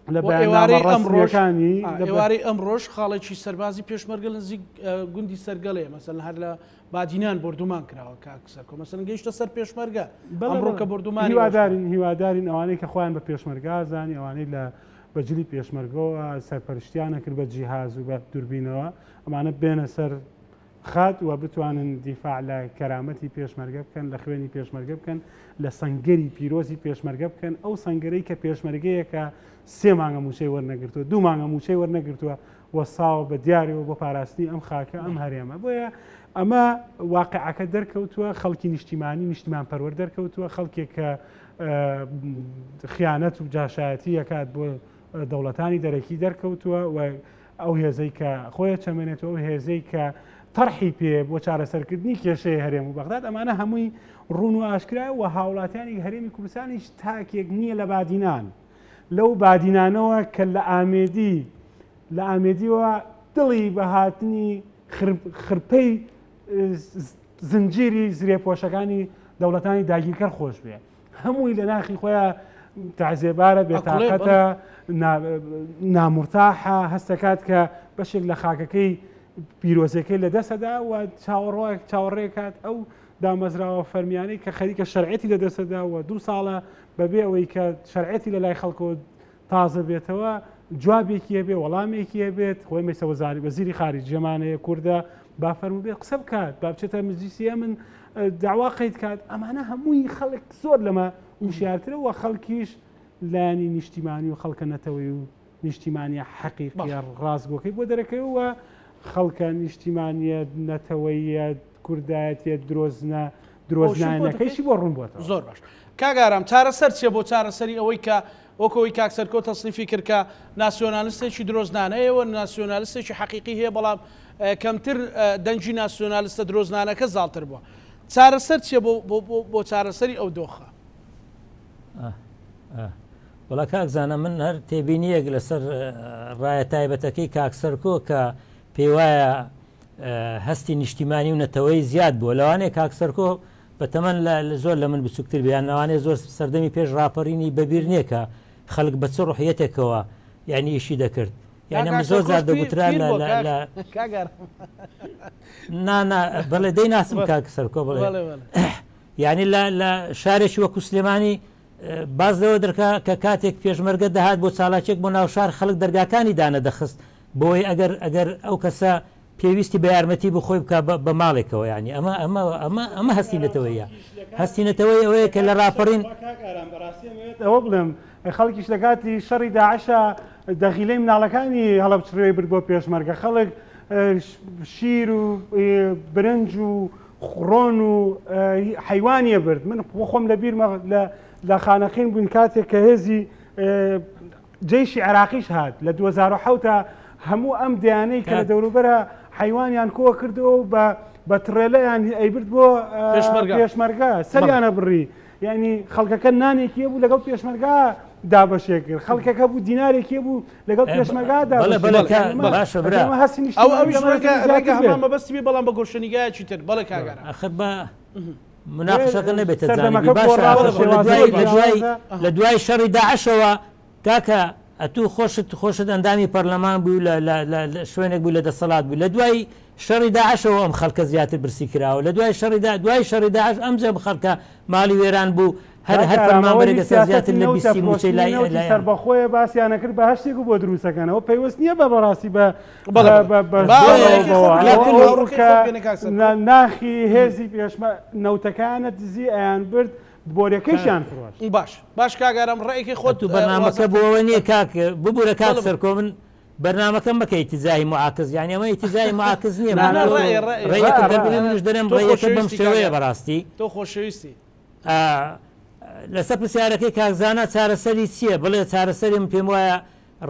بەیاننامەڕاستیەکانی ئێوارەی ئەمڕۆژ خاڵێکی سەربازی پێشمەرگە لە نزیک گوندی سەرگەڵێ مەسەلەن هەر لە بادینان بردومان کراوە کاکسەرکۆ مەسەلەن گەیشتە سەر پێشمەرگە ئەمڕۆ کە بردومانی هیوادارین ئەوانەی کە خۆیان بە پێشمەرگا زانی ئەوانەی لە بەجلی پێشمەرگەوە سەرپەرشتیانە کرد بە جیهاز و بە دووربینەوە ئەمانە بێنە سەر خات و بتوانن دیفاع لە کەرامەتی پێشمەرگە بکەن لە خوێنی پێشمەرگە بکەن لە سەنگەری پیرۆزی پێشمەرگە بکەن ئەو سەنگەرەی کە پێشمەرگەیەکە 3 مانگە موچەی وەرنەگرتووە 2 مانگە موچەی وەرنەگرتووە وەساوە بە دیارەوە بۆ پاراستنی ئەم خاکە ئەم هەرێمە بۆیە ئەمە واقعەکە دەرکەوتووە خەڵکی نیشتیمان پەروەەر دەرکەوتووە خەڵکێک کە خیانەت و جاشایەتی یەکات بۆ دەوڵەتانی دەرەکی دەرکەوتووە و ئەو هێزەی کە خۆیان چەمێنێتەوە ئەو هێزەی کە تەرحی پێ بۆ چارەسەرکردنی کێشەی هەرێم و بەغداد ئەمانە هەمووی ڕوون و ئاشکرا و هاوڵاتیانی هەرێمی کوردستانیش تاکێک نییە لە بادینان لەو بادینانەوە کە لە ئامێدیەوە دڵی بەهاتنی خرپەی زنجیری زرێپۆشەکانی دەوڵەتانی داگیرکەر خۆش بێ هەمووی لە ناخی خۆیان تعزێبارە بێتاقەتە نامورتاحە هەستەکات کە بەشێک لە خاکەکەی پیرۆزەکەی لە دەسەدا و چاوەڕێکات ئەو دامەزراوە فەرمیانەی کە خەریکە شەرعەتی لە دەسەدا و 2 ساڵە بەبێ ئەوەی کە شەرعەتی لە لای خەڵکەوە تازە بێتەوە جوابێکی هەبێ وەڵامێکی هەبێت خۆی مەسە وەزیری خارجی ژێمانەیە کووردە با فەرموو بێت قسە بکات با بچێتە مجلیسی من داوا قەید کات ئەمانە هەمووی خەڵک زۆر لەمە وشیارترە و خەڵکیش لایانی نیشتیمانی و خەڵکە نەتەوەی و نیشتیمانیە حەقیقیە ڕاستگۆکەی بۆ دەرەکەوە خەڵکە نیشتیمانیە نەتەوەیە کوردایەتیە درۆزنانەکەیشی بۆ ڕوون بۆتەوە زۆر باش کاگارام چارەسەر چیە بۆ چارەسەری ئەوەی کە وەکەوەی کاکسەرکۆ تەسنیفی کرد کە ناسیۆنالیستێکی درۆزنانەیەوە ناسیۆنالیستێکی حەقیقی هەیە بەڵام کەمتر دەنجی ناسیۆنالیستە درۆزنانەکە زاڵتر بووە چارەسەر چیە بۆ چارەسەری ئەو دۆخە وڵا کاکزانە من هەر تێبینیەک لەسەر ڕایە تایبەتەکەی کاکسەرکۆ کە پێی وایە هەستی نیشتیمانی و نەتەوەی زیاد بووە لەوانەیە کاکسەرکۆ بەتەمەن زۆر لە من بچووکتر بیان لەوانەیە زۆر سەردەمی پێش ڕاپەڕینی بەبیر نییە کە خەڵک بە چ ڕوحیەتێکەوە یعنی ئیشی دەکرد یعنی من زۆر زار دەگوترا بەڵێ دەی ناسم کاکسەرکۆ بڵێ یعنی لە شارێکی وەکو سلێمانی باز لەوە دەرکا کە کاتێک پێشمەرگە دەهات بۆ چالاچێک بۆ ناو شار خەڵک دەرگاکانی دانە دەخست بۆی ئەگەر ئەو کەسە پێویستی بە یارمەتی بخۆی بکە بە ماڵێکەوە ینی ئەمە هەستی نەتەوەیە هەستی نەتەوەی ئەوەیە کە لە ڕاپەڕین ئەوە بڵێم خەڵکیش لە کاتی شەڕی داعشە دەخیلەی مناڵەکانی هەڵەبچڕێ برد بۆ پێشمەرگە خەڵک شیر و برنج و خڕۆن و حیوانیە برد من خۆم لە بیرمە لە خانەقین بووین کاتێک کە هێزی جێیشی عێراقیش هات لە 2007 هەموو ئەم دیانەی کە لە دەوروبەرە حیوانیان کۆ کردەوە و بە تڕێلەیان ئەیبرد بۆ پێشمەرگە سەریانە بڕی یعنی خەڵکەکە نانێکی بوو لەگەڵ پێشمەرگا دابەشێ کرد خەڵکەکە بوو دینارێکی بوو لەگەڵ پێشمەرگا هەسینیشتەکە هەمان مەبەستی بێ بەڵام بە گۆشەنیگایەکی تر بەڵێ کاگەرە ئەخر بە مناقشەکە نەبێتە لە دوای شەڕی داعشەوە کاکە ئەتوو خۆشت ئەندامی پەرلەمان بوو لە شوێنێک بوو لە دەسەڵات بوو لە دوای شەڕی داعشەوە ئەم خەڵکە زیاتر برسی کراوە لە دوای شەڕی داعش ئەمجە خەڵکە ماڵی وێران بوو هەر فەرمانبەرێک زیاتر لە بیستی موچەی لای سەربەخۆیە باسییانە کرد بە هەشتێک بۆ دروستەکەنەوە پێوەست نییە بە بەڕاستی بە ناخی هێزی پێشمە نەوتەکانە دزی ئەیان برد بۆرەکەیشان باش کاگەرم ڕێکی خۆت و بەرنامەکە بۆەوە نییە کاک ببوورە کات سەرکۆ من بەرنامەکەم بکە ئیتیزای معاکز یعنی ئەمە ئیتیزای معاکز نییە ڕێیەکەش دەرێم ڕێیەکە بەم شێوەیە بەڕاستی تۆ خۆشەویستی لەسەر پرسیارەکەی کاکزانە چارەسەری چییە بڵێ چارەسەریم پێم وایە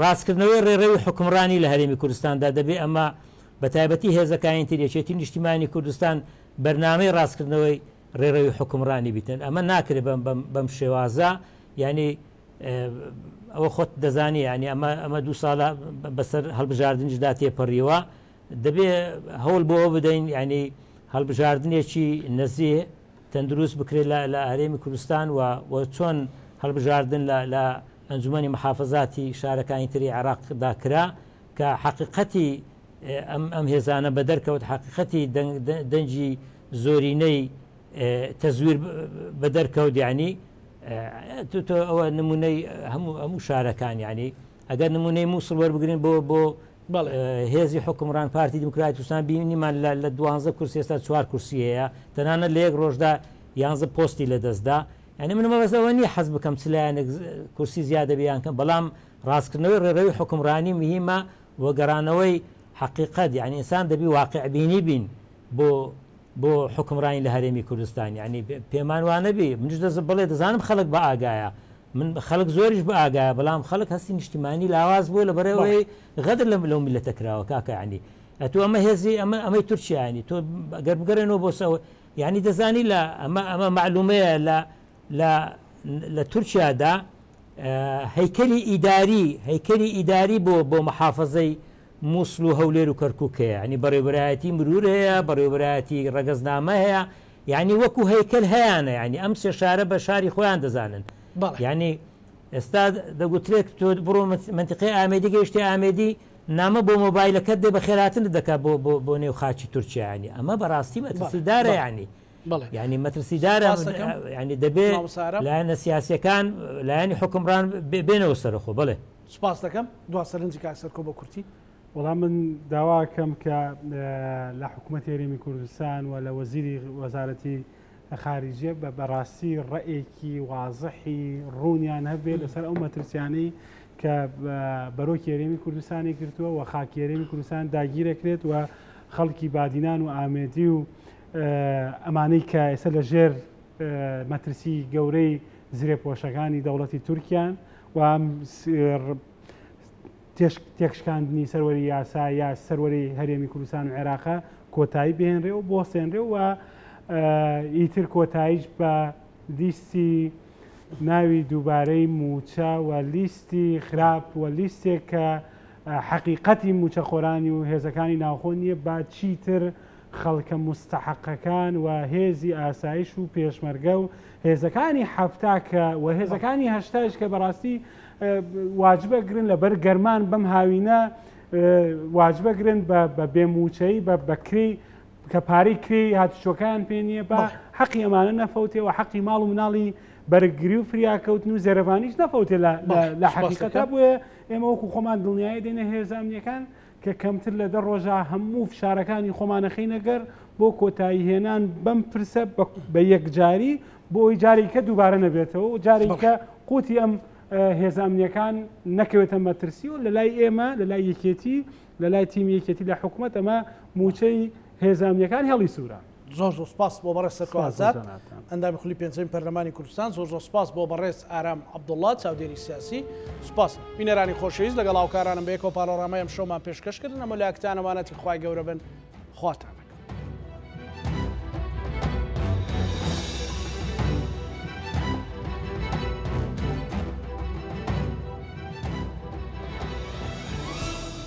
ڕاستکردنەوەی ڕێڕەوی حکومڕانی لە هەرێمی کوردستاندا دەبێت ئەمە بە تایبەتی هێزەکانی تریەچێتی نیشتیمانی کوردستان بەرنامەی ڕاستکردنەوەی ڕێڕەوی حکومڕانی بیتن ئەمە ناکرێت بەم شێوازە ینی ئەوە خۆت دەزانی ینی ئەمە دو ساڵە بەسەر هەڵبژاردنیشدا تێپەڕیەوە دەبێت هەوڵ بۆ ئەوە بدەین ینی هەڵبژاردنێکی نەزیێ تەندروست بکرێت لە هەرێمی کوردستان و چۆن هەڵبژاردن لە ئەنجومەنی محافەزاتی شارەکانی تری عێراقدا کرا کە حقیقەتی ئەم هێزانە بە دەرکەوت حقیقەتی دەنجی زۆرینەی تەزویر بە دەرکەوت یعنی ئەوە نمونەی هەموو شارەکان یعنی ئەگەر نمونەی مووسڵ وەربگرین بۆ هێزی حکومڕان پارتی دموکراتی کوردستان بینیمان لە 12 کورسی ئێستا 4 کورسی هەیە تەنانەت لە یەک ڕۆژدا 11 پۆستی لەدەستدا یعنی من مەبەستەوە نییە حەز بکەم چلایەنێک کورسی زیادە بیان کەم بەڵام ڕاستکردنەوەی ڕێڕەوی حکومڕانی مهمە وەگەڕانەوەی حقیقەت یعنی ئینسان دەبی واقعبینی بین بۆ حکومڕانی لە هەرێمی کوردستان یعنی پێمان وانە بێ منش بڵێ دەزانم خەڵک بە ئاگایە من خەڵک زۆریش بە ئاگایە بەڵام خەڵک هەستی نیشتیمانی لاواز بووە لە بەرەوەی غەدر لەو میلەتە کراوە کاکە ینی ئەتو ئەمە هێزی ئەمەی تورکیانی تۆ گەر بگەڕێنەوە بۆ سەوە یعنی دەزانی لە ئەمە معلومەیە لە تورکیادا هەیکەلی ئیداری بۆ محافەزەی مووسڵ و هەولێر و کەرکووکەیە ینی بەڕێوەبەرایەتی مرور هەیە بەڕێوەبەرایەتی ڕەگەزنامە هەیە یعنی وەکو هەیکەل هەیەە ینی ئەم سێ شارە بە شاری خۆیان دەزانن یعنی ئێستا دەگوترێت تۆ بڕۆ منتیقی ئامێدی گەیشتی ئامێدی نامە بۆ مۆبایلەکەت دێ بە خێراتن دەکات بۆ نێو خاچی تورکیانی ئەمە بەڕاستی مەترسیدارە ینی ینی مەترسیدارە ینی دەبێت لایەنە سیاسیەکان لایەنی حکومڕان بێنەوە سەرخۆ بڵێ سوپاس دەکەم دو سەرنجی کاکسەرکۆ بە کورتی وەڵام من داواکەم کە لە حکوومەت هەرێمی کوردستان و لە وەزیری وەزارەتی خارجیە بە بەڕاستی ڕێیەکی وازحی ڕوونیان هەبێت لەسەر ئەو مەترسیانەی کە بەرۆکی هەرێمی کوردستانی کردووە و خاکی هەرێمی کوردستان داگیرەکرێت و خەڵکی بادینان و ئامێدی و ئەمانەی کە ئێستا لە ژێر مەترسی گەورەی زرێپۆشەکانی دەوڵەتی تورکیان و تێکشکاندنی سەروەری یاسا یا سەروەری هەرێمی کوردستان و عێراقا کۆتایی بهێنرێ و بۆسێنرێ و ئیتر کۆتاییش بە لیستی ناوی دووبارەی موچە و لیستی خراپ و لیستێک کە حقیقەتی موچەخۆرانی و هێزەکانی ناوخۆ نییە با چیتر خەڵکە مستحقەکان و هێزی ئاسایش و پێشمەرگە و هێزەکانی حەفتاکە و هێزەکانی هەشتاش کە بەڕاستی واجبە گرن لەبەر گەرمان بەم هاوینە واجبە گرن بە بێموچەی بەکری کە پارەی کری هاتوچۆکان پێ نییە بە حەقی ئەمانە نەفەوتێ و حەقی ماڵ و مناڵی بەرگری و فریاکەوتن و زێرەبانیش نەفەوتێ لە حەقیقەتە بووە ئێمە وەکو خۆمان دڵنیایی دێنە هێز ئەمنیەکان کە کەمتر لە 10 ڕۆژە هەموو فشارەکانی خۆمانەخەی نەگەر بۆ کۆتایی هێنان بەم پرسە بە یەکجاری بۆ ئەوی جارێککە دووبارە نەبێتەوە و جارێککە قوتی ئەم هێزانامنیەکان نەکەوێتە مەترسی و لە لای ئێمە لە لای یەکێتی لە لای تیمی یەکێتی لە حکوومەت ئەمە موچەی هێزانامنیەکان هێڵی سوورە. زۆر سپاس بۆ بەڕێز سەرکوازات ئەندامی خولی پێنجەم پەرلەمانی کوردستان زۆر سپاس بۆ بەڕێز ئارام عەبدوڵڵا چاودێری سیاسی سپاس بینەرانی خۆشەویست لەگەڵ هاوکارانم بەیەکەوە پانۆرامای ئەم شۆمان پێشکەشکردن ئەمە لە ئەکتانەوانەتی خوای گەورە بن خواتان